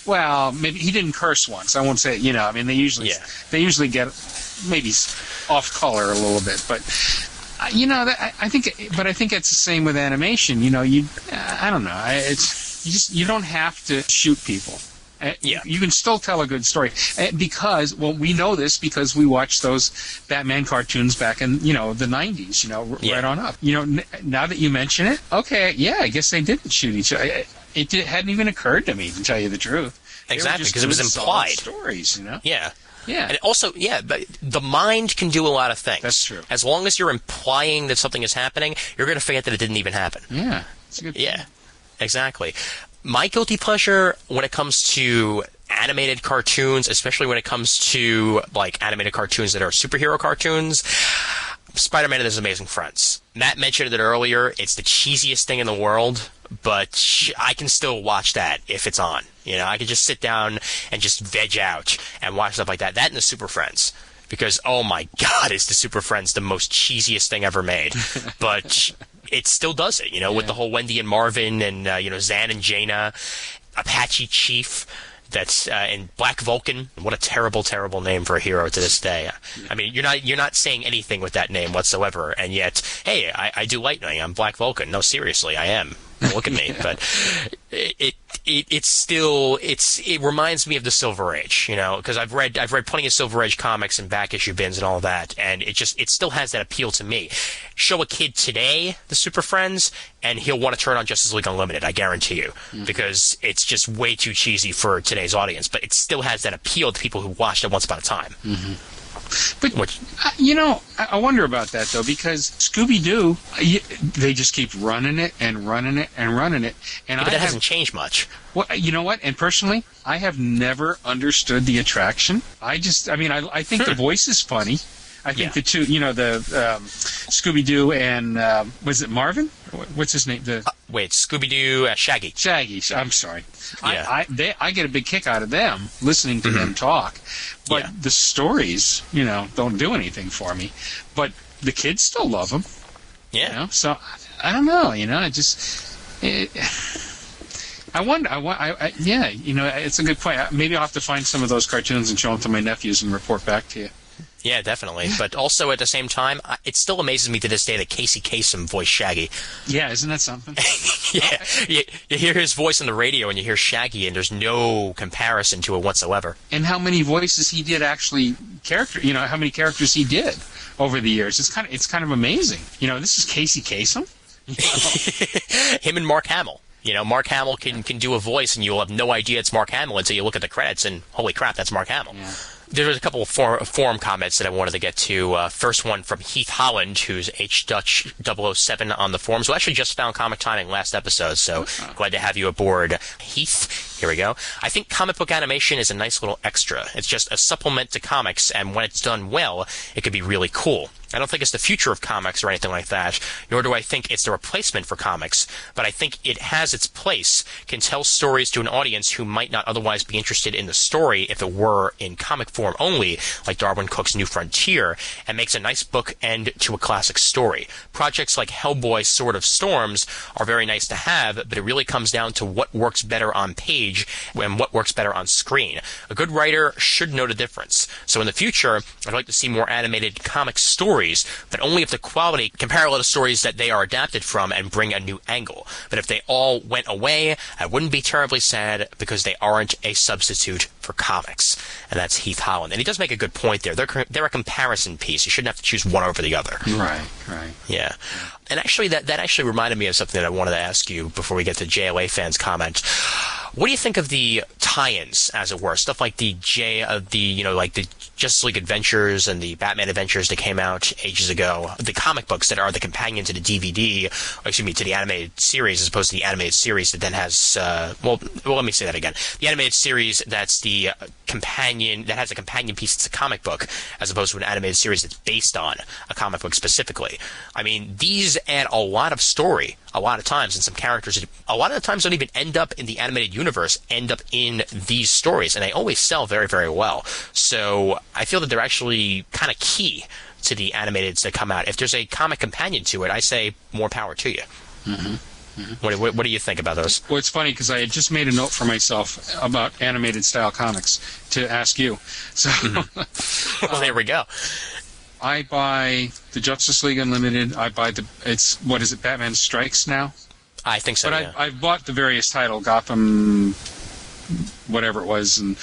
Well, maybe he didn't curse once. I won't say, you know, I mean, they usually get maybe off color a little bit, but you know, I think it's the same with animation. You know, I don't know. You don't have to shoot people. You can still tell a good story because, well, we know this because we watched those Batman cartoons back in, you know, the 90s, you know, right on up. You know, now that you mention it, okay, yeah, I guess they didn't shoot each other. It hadn't even occurred to me, to tell you the truth. Exactly, because it was implied. Stories, you know? Yeah. Yeah. And also, but the mind can do a lot of things. That's true. As long as you're implying that something is happening, you're going to forget that it didn't even happen. Yeah. That's a good point. Yeah, exactly. My guilty pleasure when it comes to animated cartoons, especially when it comes to like animated cartoons that are superhero cartoons, Spider-Man and His Amazing Friends. Matt mentioned it earlier. It's the cheesiest thing in the world, but I can still watch that if it's on. You know, I could just sit down and just veg out and watch stuff like that. That and the Super Friends. Because, oh my God, is the Super Friends the most cheesiest thing ever made. But it still does it, you know, with the whole Wendy and Marvin and, you know, Zan and Jaina, Apache Chief, that's and Black Vulcan. What a terrible, terrible name for a hero to this day. I mean, you're not saying anything with that name whatsoever, and yet, hey, I do lightning. I'm Black Vulcan. No, seriously, I am. Don't look at me, but it reminds me of the Silver Age, because I've read plenty of Silver Age comics and back issue bins and all that, and it still has that appeal to me. Show a kid today the Super Friends, and he'll want to turn on Justice League Unlimited, I guarantee you, because it's just way too cheesy for today's audience, but it still has that appeal to people who watched it once upon a time. But, I wonder about that, though, because Scooby-Doo, they just keep running it and running it and running it. And but that hasn't changed much. Well, you know what? And personally, I have never understood the attraction. I think the voice is funny. I think the two, the Scooby-Doo and, was it Marvin? What's his name? Scooby-Doo, Shaggy. Shaggy, I'm sorry. Yeah. I get a big kick out of them, listening to them talk. But the stories, don't do anything for me. But the kids still love them. Yeah. So, I don't know, I wonder, it's a good point. Maybe I'll have to find some of those cartoons and show them to my nephews and report back to you. Yeah, definitely. But also at the same time, it still amazes me to this day that Casey Kasem voiced Shaggy. Yeah, isn't that something? Yeah, you hear his voice on the radio and you hear Shaggy, and there's no comparison to it whatsoever. And how many voices he did actually how many characters he did over the years. It's kind of amazing. This is Casey Kasem. Him and Mark Hamill. Mark Hamill can do a voice, and you'll have no idea it's Mark Hamill until you look at the credits, and holy crap, that's Mark Hamill. Yeah. There was a couple of forum comments that I wanted to get to. First one from Heath Holland, who's HDutch007 on the forums, who actually just found Comic Timing last episode, so glad to have you aboard, Heath. Here we go. I think comic book animation is a nice little extra. It's just a supplement to comics, and when it's done well, it could be really cool. I don't think it's the future of comics or anything like that, nor do I think it's the replacement for comics, but I think it has its place, can tell stories to an audience who might not otherwise be interested in the story if it were in comic form only, like Darwin Cook's New Frontier, and makes a nice book end to a classic story. Projects like Hellboy Sword of Storms are very nice to have, but it really comes down to what works better on page and what works better on screen. A good writer should know the difference. So in the future, I'd like to see more animated comic stories, but only if the quality can parallel the stories that they are adapted from and bring a new angle. But if they all went away, I wouldn't be terribly sad because they aren't a substitute for comics. And that's Heath Holland. And he does make a good point there. They're a comparison piece. You shouldn't have to choose one over the other. Right. Yeah. And actually, that actually reminded me of something that I wanted to ask you before we get to JLA fans' comment. What do you think of the tie-ins, as it were? Stuff like the Justice League Adventures and the Batman Adventures that came out ages ago. The comic books that are the companion to the DVD, to the animated series, as opposed to the animated series that then has, let me say that again. The animated series that's the companion, that has a companion piece that's a comic book, as opposed to an animated series that's based on a comic book specifically. I mean, these add a lot of story, a lot of times, and some characters a lot of the times don't even end up in the animated universe, end up in these stories, and they always sell very, very well. So I feel that they're actually kind of key to the animateds that come out. If there's a comic companion to it, I say more power to you. Mm-hmm. Mm-hmm. What do you think about those? Well, it's funny because I had just made a note for myself about animated style comics to ask you. So, well, there we go. I buy the Justice League Unlimited. I buy Batman Strikes now? I think so, But I've bought the various title, Gotham, whatever it was. And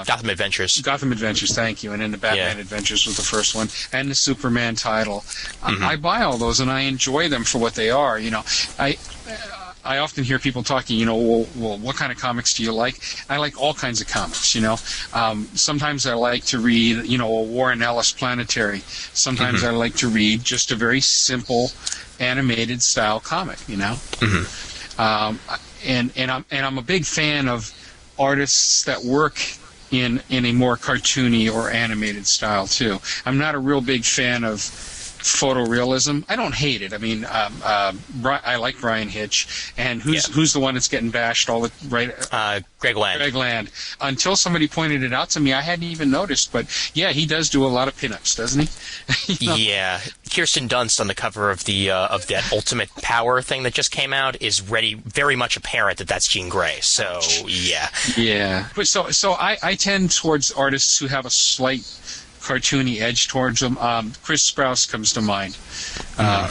Gotham Adventures. Gotham Adventures, thank you. And then the Batman Adventures was the first one. And the Superman title. I buy all those, and I enjoy them for what they are. I often hear people talking, well, what kind of comics do you like? I like all kinds of comics, Sometimes I like to read, a Warren Ellis Planetary. Sometimes I like to read just a very simple animated style comic, And I'm a big fan of artists that work in a more cartoony or animated style too. I'm not a real big fan of photorealism. I don't hate it. I mean, I like Brian Hitch, and who's the one that's getting bashed all the right? Greg Land. Greg Land. Until somebody pointed it out to me, I hadn't even noticed. But yeah, he does do a lot of pinups, doesn't he? Yeah, Kirsten Dunst on the cover of the of that Ultimate Power thing that just came out is very much apparent that that's Jean Grey. So yeah. But so I tend towards artists who have a slight cartoony edge towards them. Chris Sprouse comes to mind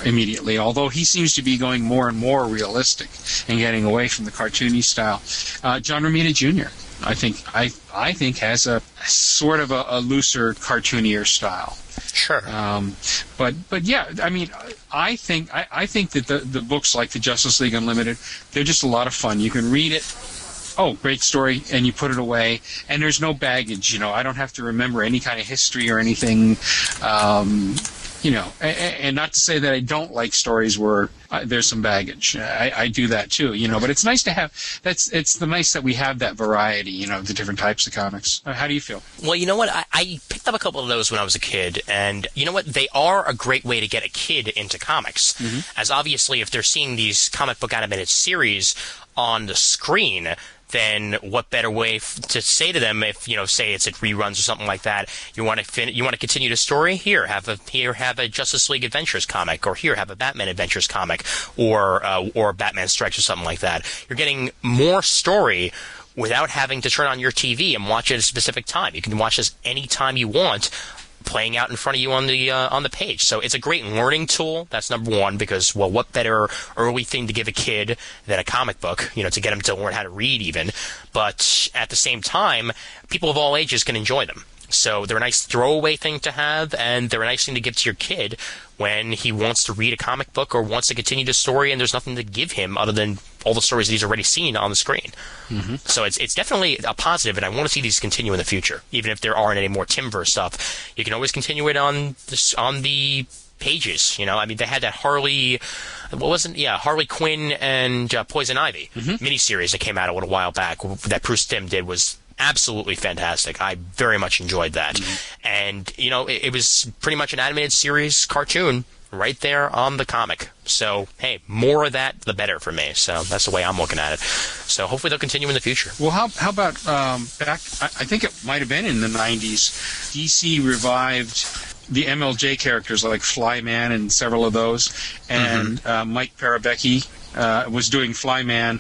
immediately, although he seems to be going more and more realistic and getting away from the cartoony style. John Romita Jr., I think has a sort of a looser, cartoonier style. Sure. But yeah, I mean, I think that the books like the Justice League Unlimited, they're just a lot of fun. You can read it. Oh, great story, and you put it away, and there's no baggage. I don't have to remember any kind of history or anything. And not to say that I don't like stories where there's some baggage. I do that too, but it's nice to have. It's nice that we have that variety, the different types of comics. How do you feel? Well, you know what? I picked up a couple of those when I was a kid, and you know what? They are a great way to get a kid into comics, as obviously if they're seeing these comic book animated series on the screen, then what better way to say to them if, say it's at reruns or something like that, you want to continue the story? Here, have a Justice League Adventures comic, or here, have a Batman Adventures comic, or Batman Strikes or something like that. You're getting more story without having to turn on your TV and watch it at a specific time. You can watch this anytime you want, playing out in front of you on the page. So it's a great learning tool. That's number one, because, well, what better early thing to give a kid than a comic book, to get them to learn how to read even. But at the same time, people of all ages can enjoy them. So they're a nice throwaway thing to have, and they're a nice thing to give to your kid when he wants to read a comic book or wants to continue the story and there's nothing to give him other than all the stories that he's already seen on the screen. So it's definitely a positive, and I want to see these continue in the future. Even if there aren't any more Timver stuff, you can always continue it on the pages. I mean, they had that Harley Quinn and Poison Ivy miniseries that came out a little while back that Bruce Timm did was absolutely fantastic. I very much enjoyed that. And, it was pretty much an animated series cartoon right there on the comic. So, hey, more of that, the better for me. So that's the way I'm looking at it. So hopefully they'll continue in the future. Well, how about back, I think it might have been in the 90s, DC revived the MLJ characters like Flyman and several of those, and Mike Parabecchi was doing Flyman,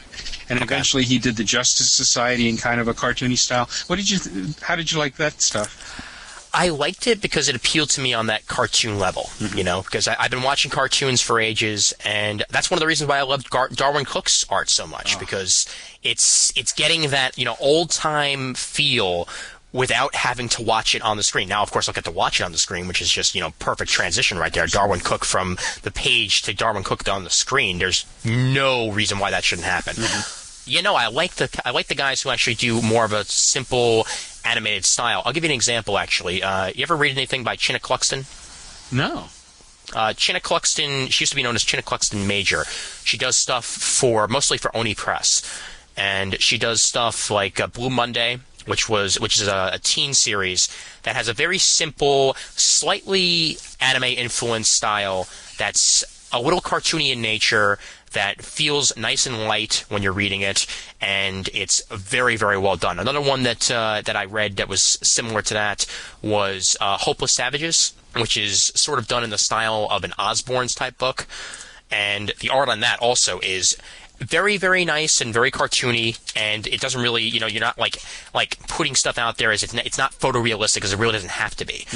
and eventually he did the Justice Society in kind of a cartoony style. How did you like that stuff? I liked it because it appealed to me on that cartoon level, because I've been watching cartoons for ages, and that's one of the reasons why I loved Darwyn Cooke's art so much, because it's getting that, old-time feel without having to watch it on the screen. Now, of course, I'll get to watch it on the screen, which is just, perfect transition right there. Darwyn Cooke from the page to Darwyn Cooke on the screen. There's no reason why that shouldn't happen. I like the guys who actually do more of a simple animated style. I'll give you an example, actually. You ever read anything by Chinna Cluxton? No. Chinna Cluxton, she used to be known as Chinna Cluxton Major. She does stuff mostly for Oni Press. And she does stuff like Blue Monday, which is a teen series that has a very simple, slightly anime-influenced style that's a little cartoony in nature, that feels nice and light when you're reading it, and it's very, very well done. Another one that I read that was similar to that was Hopeless Savages, which is sort of done in the style of an Osborne's type book, and the art on that also is very, very nice and very cartoony, and it doesn't really, you're not like putting stuff out there as it's not photorealistic, because it really doesn't have to be.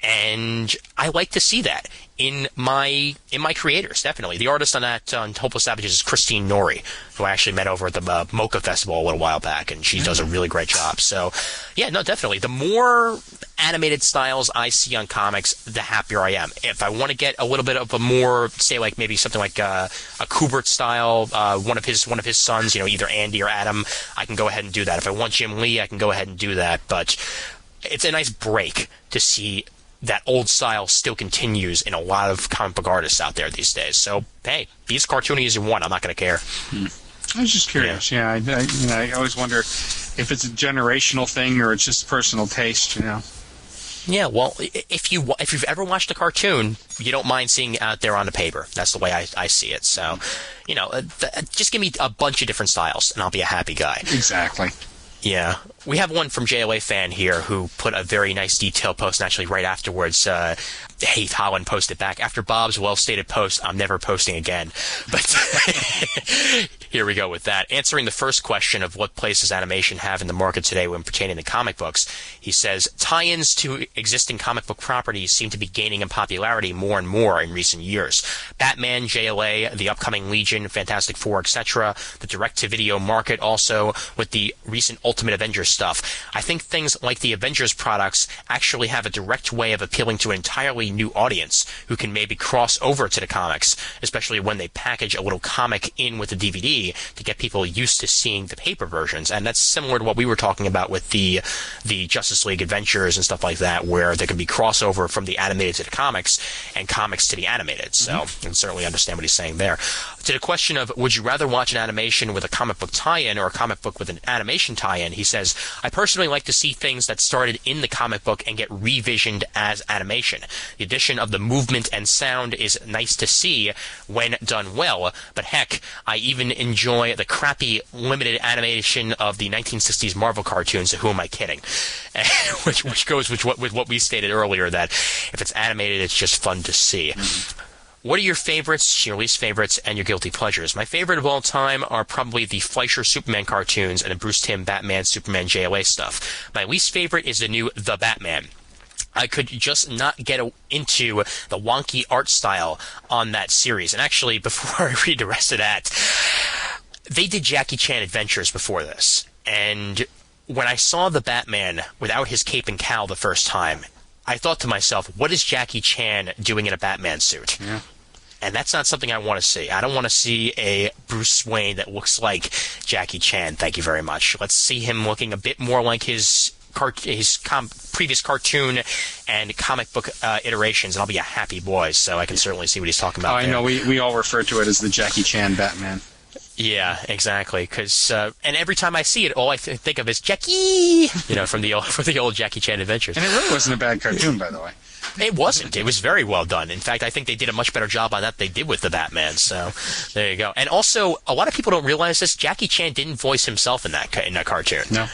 And I like to see that in my creators, definitely. The artist on that on Hopeless Savages is Christine Nori, who I actually met over at the MoCA Festival a little while back, and she does a really great job. So, yeah, no, definitely. The more animated styles I see on comics, the happier I am. If I want to get a little bit of a more, say, like maybe something like a Kubert style, one of his sons, either Andy or Adam, I can go ahead and do that. If I want Jim Lee, I can go ahead and do that. But it's a nice break to see that old style still continues in a lot of comic book artists out there these days. So, hey, be as cartoony as you want. I'm not going to care. I was just curious. Yeah, I always wonder if it's a generational thing or it's just personal taste. Yeah, well, if you've ever watched a cartoon, you don't mind seeing it out there on the paper. That's the way I see it. So, just give me a bunch of different styles, and I'll be a happy guy. Exactly. Yeah. We have one from JLA fan here who put a very nice detailed post, and actually right afterwards, Heath Holland posted back, after Bob's well-stated post, I'm never posting again. But here we go with that. Answering the first question of what place does animation have in the market today when pertaining to comic books, he says, tie-ins to existing comic book properties seem to be gaining in popularity more and more in recent years. Batman, JLA, the upcoming Legion, Fantastic Four, etc., the direct-to-video market also, with the recent Ultimate Avengers stuff. I think things like the Avengers products actually have a direct way of appealing to an entirely new audience who can maybe cross over to the comics, especially when they package a little comic in with the DVD to get people used to seeing the paper versions. And that's similar to what we were talking about with the Justice League Adventures and stuff like that, where there can be crossover from the animated to the comics and comics to the animated. So I can certainly understand what he's saying there. To the question of would you rather watch an animation with a comic book tie-in or a comic book with an animation tie-in, he says, I personally like to see things that started in the comic book and get revisioned as animation. The addition of the movement and sound is nice to see when done well, but heck, I even enjoy the crappy limited animation of the 1960s Marvel cartoons. Who am I kidding? which goes with what we stated earlier, that if it's animated, it's just fun to see. What are your favorites, your least favorites, and your guilty pleasures? My favorite of all time are probably the Fleischer Superman cartoons and the Bruce Timm Batman, Superman, JLA stuff. My least favorite is the new The Batman. I could just not get into the wonky art style on that series. And actually, before I read the rest of that, they did Jackie Chan Adventures before this. And when I saw The Batman without his cape and cowl the first time, I thought to myself, what is Jackie Chan doing in a Batman suit? Yeah. And that's not something I want to see. I don't want to see a Bruce Wayne that looks like Jackie Chan. Thank you very much. Let's see him looking a bit more like his previous cartoon and comic book iterations, and I'll be a happy boy. So I can certainly see what he's talking about. I know. We all refer to it as the Jackie Chan Batman. Yeah, exactly. Because and every time I see it, all I think of is Jackie. From the old Jackie Chan Adventures. And it really wasn't a bad cartoon, by the way. It wasn't. It was very well done. In fact, I think they did a much better job on that than they did with the Batman. So there you go. And also, a lot of people don't realize this. Jackie Chan didn't voice himself in that cartoon. No.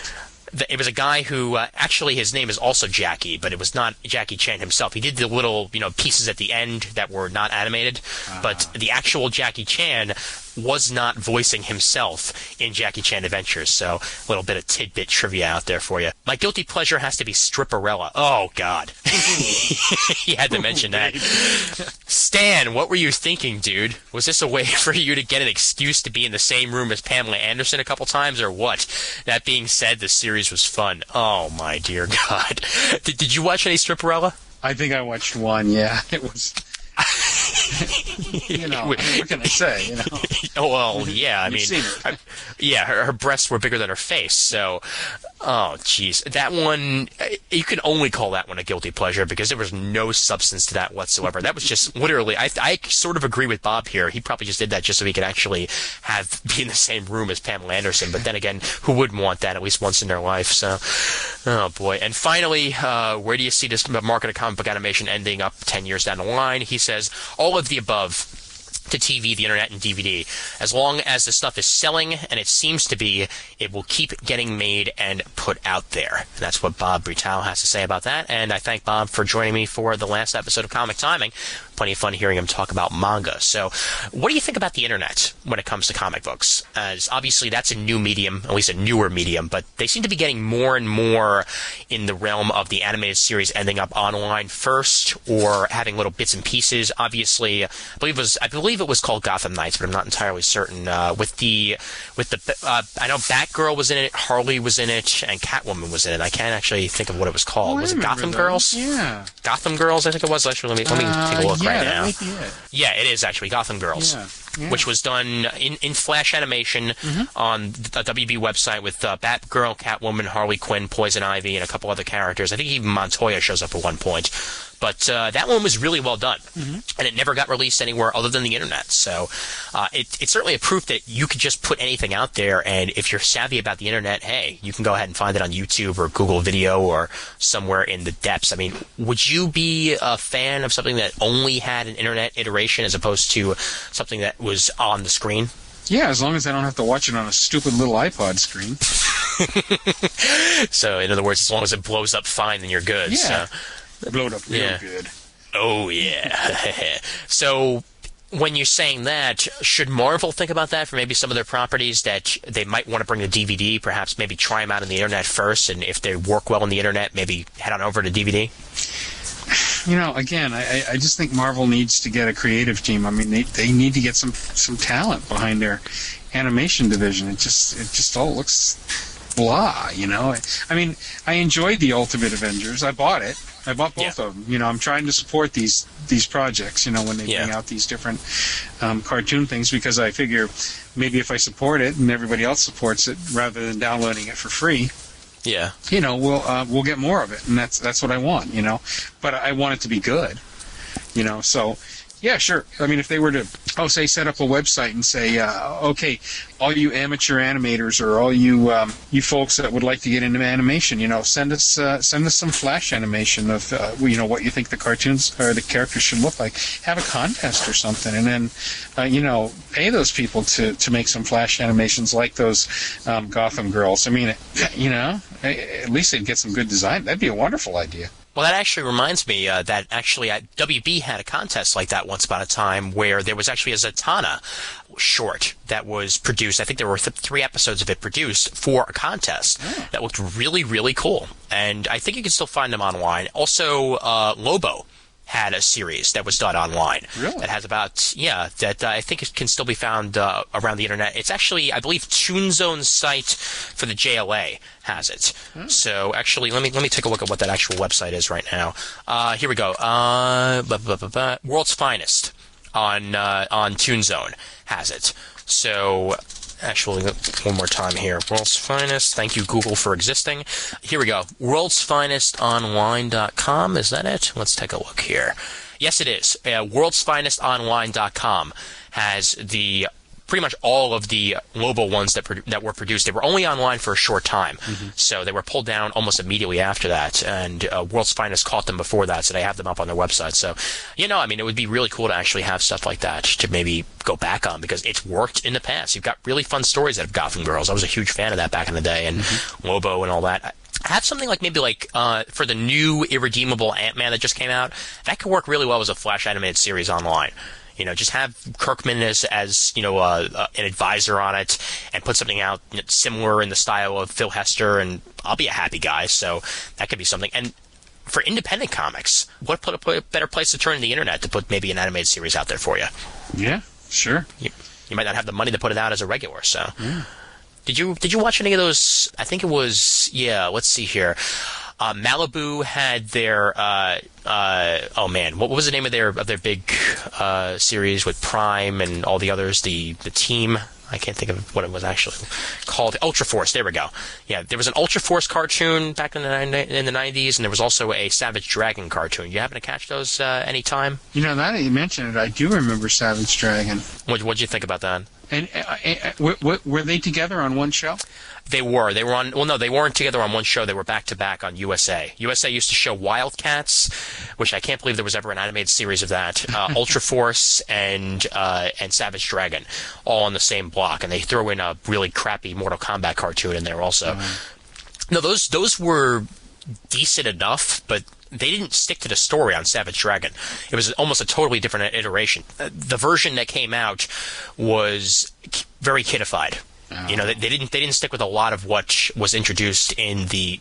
It was a guy who, actually his name is also Jackie, but it was not Jackie Chan himself. He did the little, pieces at the end that were not animated, but the actual Jackie Chan was not voicing himself in Jackie Chan Adventures. So a little bit of tidbit trivia out there for you. My guilty pleasure has to be Stripperella. Oh, God. He had to mention that. Stan, what were you thinking, dude? Was this a way for you to get an excuse to be in the same room as Pamela Anderson a couple times, or what? That being said, the series was fun. Oh, my dear God. Did you watch any Stripperella? I think I watched one, yeah. It was... what can I say? Oh, well, yeah. I mean, seen it. Her breasts were bigger than her face. So, oh, jeez, that one, you can only call that one a guilty pleasure because there was no substance to that whatsoever. That was just literally. I sort of agree with Bob here. He probably just did that just so he could actually be in the same room as Pamela Anderson. But then again, who wouldn't want that at least once in their life? So, oh boy. And finally, where do you see this market of comic book animation ending up 10 years down the line? He says, all of the above. To TV, the internet, and DVD. As long as the stuff is selling, and it seems to be, it will keep getting made and put out there. And that's what Bob Brital has to say about that, and I thank Bob for joining me for the last episode of Comic Timing. Plenty of fun hearing him talk about manga. So, what do you think about the internet when it comes to comic books? As obviously that's a new medium, at least a newer medium, but they seem to be getting more and more in the realm of the animated series ending up online first, or having little bits and pieces. Obviously, I believe it was called Gotham Knights, but I'm not entirely certain. I know Batgirl was in it, Harley was in it, and Catwoman was in it. I can't actually think of what it was called. Was it Gotham Girls? Yeah. Gotham Girls, I think it was. Actually, let me take a look right now. That might be it. Yeah, it is actually Gotham Girls. Yeah. Which was done in Flash animation on the WB website with Batgirl, Catwoman, Harley Quinn, Poison Ivy, and a couple other characters. I think even Montoya shows up at one point. But that one was really well done, and it never got released anywhere other than the internet. So it's certainly a proof that you could just put anything out there, and if you're savvy about the internet, hey, you can go ahead and find it on YouTube or Google Video or somewhere in the depths. I mean, would you be a fan of something that only had an internet iteration as opposed to something that was on the screen? Yeah, as long as I don't have to watch it on a stupid little iPod screen. So, in other words, as long as it blows up fine, then you're good. Yeah. So, Blowed up real good. oh, yeah. So, when you're saying that, should Marvel think about that for maybe some of their properties that they might want to bring to DVD? Perhaps maybe try them out on the internet first, and if they work well on the internet, maybe head on over to DVD? Again, I just think Marvel needs to get a creative team. I mean, they need to get some talent behind their animation division. It just all looks blah, I mean, I enjoyed the Ultimate Avengers. I bought it. I bought both of them. I'm trying to support these projects, when they bring out these different cartoon things, because I figure maybe if I support it and everybody else supports it, rather than downloading it for free, we'll get more of it, and that's what I want, But I want it to be good, So, yeah, sure. I mean, if they were to, say, set up a website and say, okay, all you amateur animators or all you you folks that would like to get into animation, send us some Flash animation of what you think the cartoons or the characters should look like. Have a contest or something, and then pay those people to make some Flash animations like those Gotham girls. I mean, at least they'd get some good design. That'd be a wonderful idea. Well, that actually reminds me that actually WB had a contest like that once upon a time where there was actually a Zatanna short that was produced. I think there were 3 episodes of it produced for a contest that looked really, really cool. And I think you can still find them online. Also, Lobo had a series that was done online. Really? That has about, that I think it can still be found around the internet. It's actually, I believe, ToonZone's site for the JLA has it. So actually, let me take a look at what that actual website is right now. Here we go. World's Finest on ToonZone has it. So actually, one more time here. World's Finest. Thank you, Google, for existing. Here we go. World'sFinestOnline.com. Is that it? Let's take a look here. Yes, it is. World'sFinestOnline.com has pretty much all of the Lobo ones that were produced. They were only online for a short time, so they were pulled down almost immediately after that, and World's Finest caught them before that, so they have them up on their website. So, I mean, it would be really cool to actually have stuff like that to maybe go back on, because it's worked in the past. You've got really fun stories out of Gotham Girls. I was a huge fan of that back in the day, and Lobo and all that. Have something like for the new Irredeemable Ant-Man that just came out, that could work really well as a Flash animated series online. Just have Kirkman as an advisor on it, and put something out similar in the style of Phil Hester, and I'll be a happy guy. So that could be something. And for independent comics, what better place to turn to the internet to put maybe an animated series out there for you? Yeah, sure. You might not have the money to put it out as a regular, so. Yeah. Did you watch any of those? I think it was, let's see here. Malibu had their what was the name of their big series with Prime and all the others, the team? I can't think of what it was actually called. Ultra Force. There we go. Yeah, there was an Ultra Force cartoon back in the 90s, and there was also a Savage Dragon cartoon. You happen to catch those any time? Now that you mention it, I do remember Savage Dragon. What'd you think about that? And were they together on one show? They were. They were on. Well, no, they weren't together on one show. They were back to back on USA. USA used to show Wildcats, which I can't believe there was ever an animated series of that. Ultra Force and Savage Dragon, all on the same block, and they throw in a really crappy Mortal Kombat cartoon in there also. No, those were decent enough, but they didn't stick to the story on Savage Dragon. It was almost a totally different iteration. The version that came out was very kidified. They didn't stick with a lot of what was introduced in the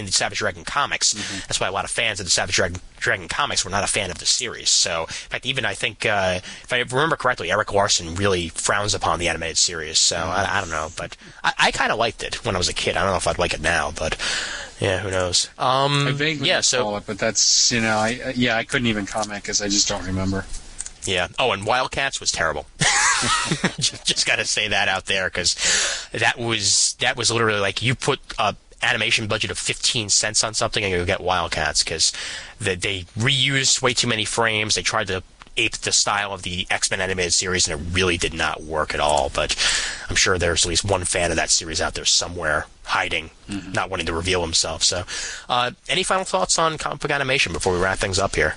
Savage Dragon comics. That's why a lot of fans of the Savage Dragon comics were not a fan of the series. So, in fact, even I think, if I remember correctly, Eric Larson really frowns upon the animated series. So I don't know, but I kind of liked it when I was a kid. I don't know if I'd like it now, but yeah, who knows? I vaguely recall it, but that's I couldn't even comment because I just don't remember. Yeah. Oh, and Wildcats was terrible. Just got to say that out there, because that was literally like you put a animation budget of 15 cents on something and you get Wildcats, because they reused way too many frames. They tried to ape the style of the X-Men animated series, and it really did not work at all. But I'm sure there's at least one fan of that series out there somewhere hiding, not wanting to reveal himself. So, any final thoughts on comic book animation before we wrap things up here?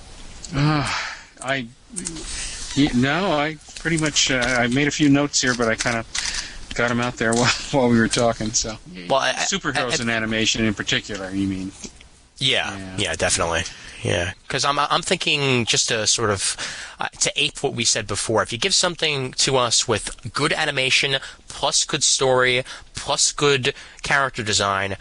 I pretty much I made a few notes here, but I kind of got them out there while we were talking. So, Well, superheroes in animation in particular, you mean? Yeah, definitely. Yeah, because I'm thinking just to sort of to ape what we said before. If you give something to us with good animation plus good story plus good character design,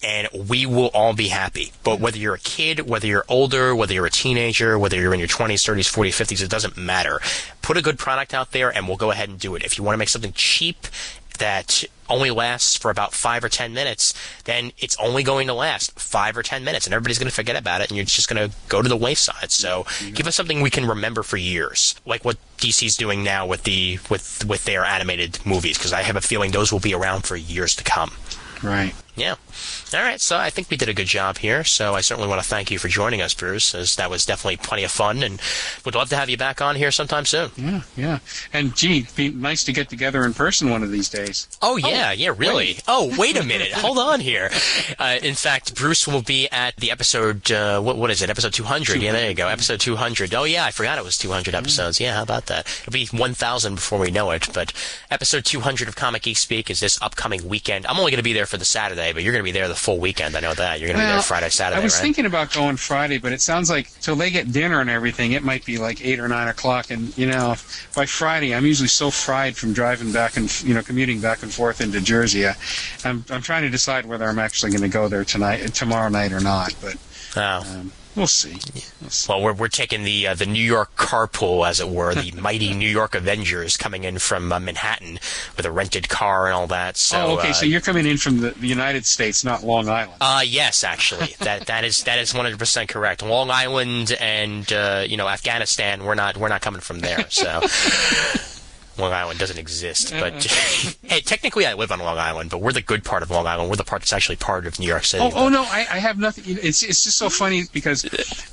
and we will all be happy. But whether you're a kid, whether you're older, whether you're a teenager, whether you're in your 20s, 30s, 40s, 50s, it doesn't matter. Put a good product out there, and we'll go ahead and do it. If you want to make something cheap that only lasts for about 5 or 10 minutes, then it's only going to last 5 or 10 minutes, and everybody's going to forget about it, and you're just going to go to the wayside. So give us something we can remember for years, like what DC's doing now with their animated movies, because I have a feeling those will be around for years to come. Right. Yeah. All right, so I think we did a good job here, so I certainly want to thank you for joining us, Bruce, as that was definitely plenty of fun, and would love to have you back on here sometime soon. Yeah. And, gee, it'd be nice to get together in person one of these days. Oh, yeah, really. Wait. Oh, wait a minute. Hold on here. In fact, Bruce will be at the episode, what is it, episode 200? Yeah, there you go, episode 200. Oh, yeah, I forgot it was 200 episodes. Yeah, how about that? It'll be 1,000 before we know it, but episode 200 of Comic Geek Speak is this upcoming weekend. I'm only going to be there for the Saturday, but you're going to be there the full weekend. I know that. You're going to be there Friday, Saturday, I was right? thinking about going Friday, but it sounds like till they get dinner and everything, it might be like 8 or 9 o'clock. And, by Friday, I'm usually so fried from driving back and, commuting back and forth into Jersey. I'm trying to decide whether I'm actually going to go there tomorrow night or not. But we'll see. Well, we're taking the New York carpool, as it were, the mighty New York Avengers coming in from Manhattan with a rented car and all that. So, okay. So you're coming in from the United States, not Long Island. Yes, actually, that is 100% correct. Long Island and Afghanistan, we're not coming from there. So. Long Island doesn't exist, but hey, technically I live on Long Island, but we're the good part of Long Island. We're the part that's actually part of New York City. Oh no, I have nothing. It's just so funny because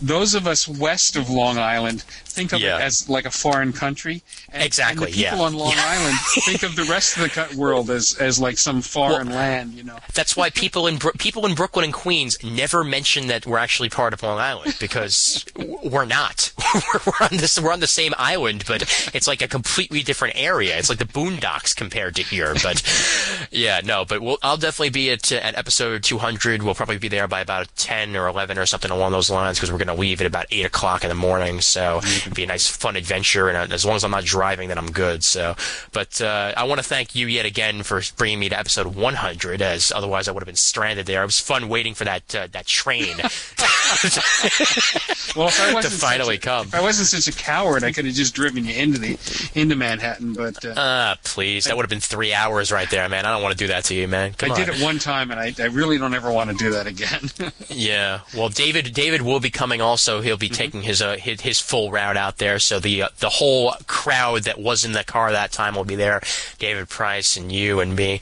those of us west of Long Island think of it as like a foreign country. Exactly. And the people on Long Island think of the rest of the world as like some foreign land. That's why people in Brooklyn and Queens never mention that we're actually part of Long Island, because we're not. we're on the same island, but it's like a completely different area. It's like the Boondocks compared to here. But I'll definitely be at episode 200. We'll probably be there by about 10 or 11 or something along those lines, because we're going to leave at about 8 o'clock in the morning. So it'll be a nice fun adventure, and as long as I'm not driving, then I'm good. So, but I want to thank you yet again for bringing me to episode 100, as otherwise I would have been stranded there. It was fun waiting for that train well, if I wasn't to finally come. If I wasn't such a coward, I could have just driven you into Manhattan. But please, that would have been 3 hours right there, man. I don't want to do that to you, man. Come on. I did it one time, and I really don't ever want to do that again. Yeah. Well, David will be coming also. He'll be taking his full route out there. So the whole crowd that was in the car that time will be there. David Price and you and me.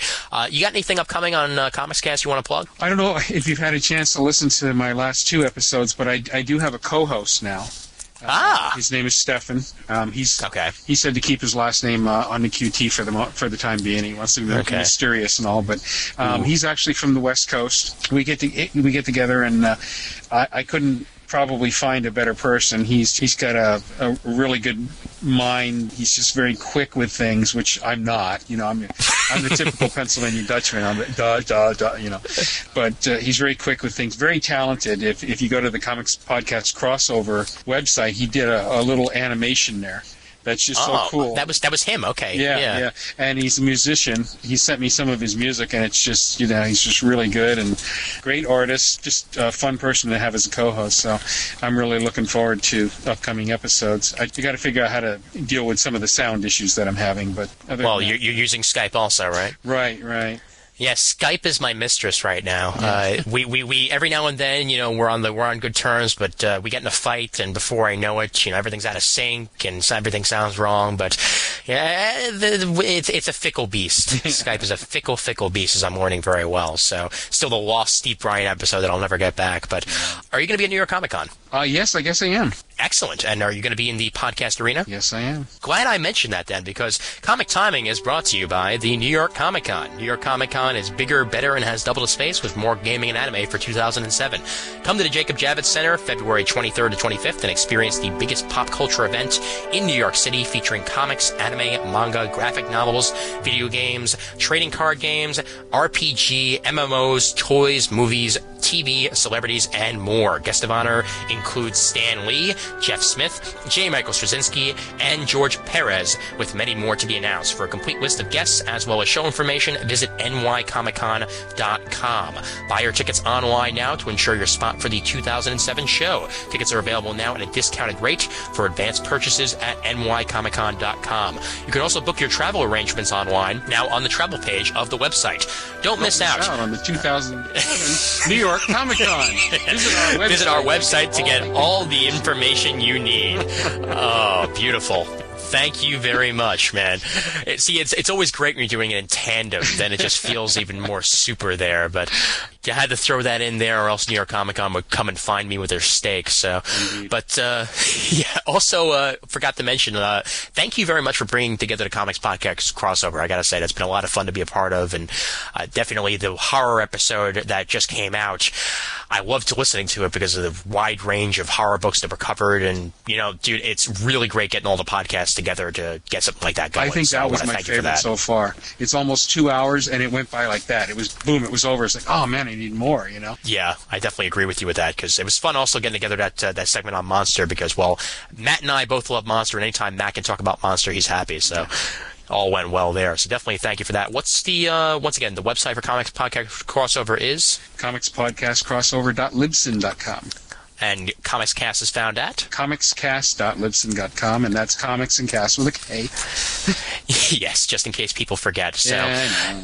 You got anything upcoming on Comics Cast you want to plug? I don't know if you've had a chance to listen to my last 2 episodes, but I do have a co-host now. His name is Stefan. He said to keep his last name on the QT for the time being. He wants to be mysterious and all, but he's actually from the West Coast. We get together, and I couldn't probably find a better person. He's got a really good mind. He's just very quick with things, which I'm not. I'm the typical Pennsylvania Dutchman. I'm but he's very quick with things. Very talented. If you go to the Comics Podcast Crossover website, he did a little animation there. That's just so cool. That was him. Okay. Yeah. And he's a musician. He sent me some of his music, and it's just, he's just really good and great artist. Just a fun person to have as a co-host. So I'm really looking forward to upcoming episodes. I got to figure out how to deal with some of the sound issues that I'm having. But you're using Skype also, right? Right. Yeah, Skype is my mistress right now. We every now and then, we're on good terms, but we get in a fight, and before I know it, everything's out of sync and everything sounds wrong. But it's a fickle beast. Skype is a fickle beast, as I'm learning very well. So still the lost Steve Bryant episode that I'll never get back. But are you going to be at New York Comic Con? Yes, I guess I am. Excellent. And are you going to be in the podcast arena? Yes, I am. Glad I mentioned that then, because Comic Timing is brought to you by the New York Comic Con. New York Comic Con is bigger, better, and has double the space with more gaming and anime for 2007. Come to the Jacob Javits Center February 23rd to 25th and experience the biggest pop culture event in New York City, featuring comics, anime, manga, graphic novels, video games, trading card games, RPG, MMOs, toys, movies, TV, celebrities, and more. Guest of honor includes Stan Lee, Jeff Smith, J. Michael Straczynski, and George Perez, with many more to be announced. For a complete list of guests, as well as show information, visit nycomiccon.com. Buy your tickets online now to ensure your spot for the 2007 show. Tickets are available now at a discounted rate for advanced purchases at nycomiccon.com. You can also book your travel arrangements online now on the travel page of the website. Don't miss out on the 2007 New York Comic Con. Visit our website to get all the information you need. Oh, beautiful. Thank you very much, man. It's always great when you're doing it in tandem. Then it just feels even more super there. But you had to throw that in there, or else New York Comic Con would come and find me with their steak. So, but yeah. Also, forgot to mention. Thank you very much for bringing together the Comics Podcast crossover. I gotta say, that's been a lot of fun to be a part of, and definitely the horror episode that just came out. I loved listening to it because of the wide range of horror books that were covered, and dude, it's really great getting all the podcasts together to get something like that going. I think that was my favorite so far. It's almost 2 hours, and it went by like that. It was boom, it was over. It's like, oh man, I need more. Yeah, I definitely agree with you with that, because it was fun also getting together that segment on Monster, because Matt and I both love Monster, and anytime Matt can talk about Monster, he's happy. So. All went well there, so definitely thank you for that. What's the once again, the website for Comics Podcast Crossover is comicspodcastcrossover.libsyn.com. And Comics Cast is found at comicscast.libsyn.com, and that's comics and cast with a K. Yes, just in case people forget. So yeah,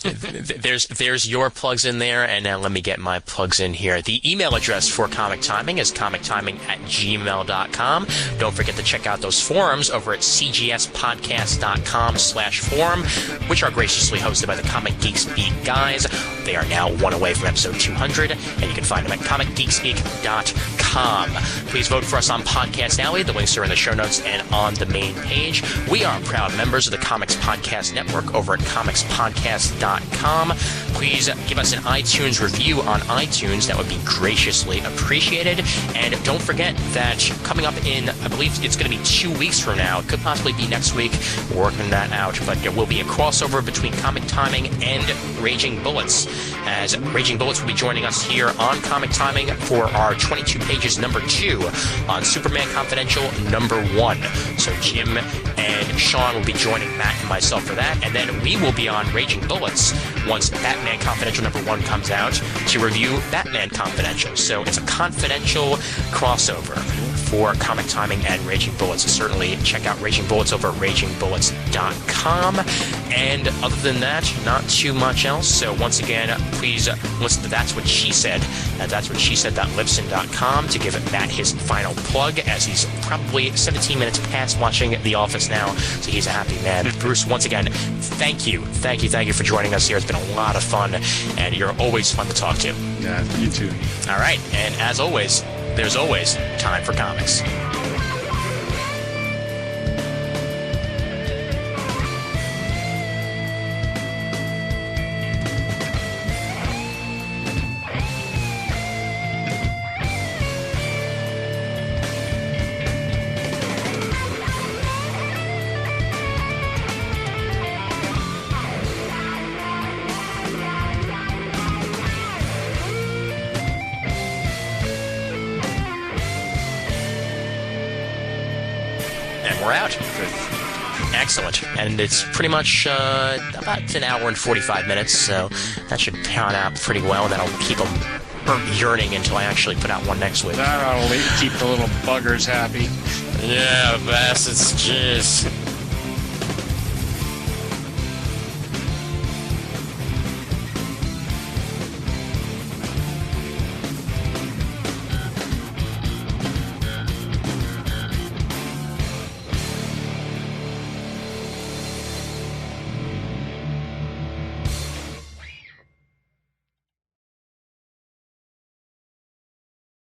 there's your plugs in there, and now let me get my plugs in here. The email address for Comic Timing is comictiming@gmail.com. Don't forget to check out those forums over at cgspodcast.com/forum, which are graciously hosted by the Comic Geek Speak guys. They are now one away from episode 200, and you can find them at comicgeekspeak.com. Please vote for us on Podcast Alley. The links are in the show notes and on the main page. We are proud members of the Comics Podcast Network over at comicspodcast.com. Please give us an iTunes review on iTunes. That would be graciously appreciated. And don't forget that coming up in, I believe it's going to be 2 weeks from now. It could possibly be next week. We're working that out. But there will be a crossover between Comic Timing and Raging Bullets, as Raging Bullets will be joining us here on Comic Timing for our 22 pages number 2 on Superman Confidential number 1. So Jim and Sean will be joining Matt and myself for that, and then we will be on Raging Bullets once Batman Confidential number 1 comes out to review Batman Confidential. So it's a confidential crossover for Comic Timing and Raging Bullets. So certainly check out Raging Bullets over at ragingbullets.com. And other than that, not too much else. So once again, please listen to That's What She Said at that'swhatshessaid.libsyn.com to give Matt his final plug, as he's probably 17 minutes past watching The Office now, so he's a happy man. Bruce, once again, thank you for joining us here. It's been a lot of fun, and you're always fun to talk to. Yeah, you too. All right, and as always, there's always time for comics. We're out. Excellent. And it's pretty much about an hour and 45 minutes, so that should pan out pretty well, and that'll keep them yearning until I actually put out one next week. That'll keep the little buggers happy. Yeah, bastards. Jeez.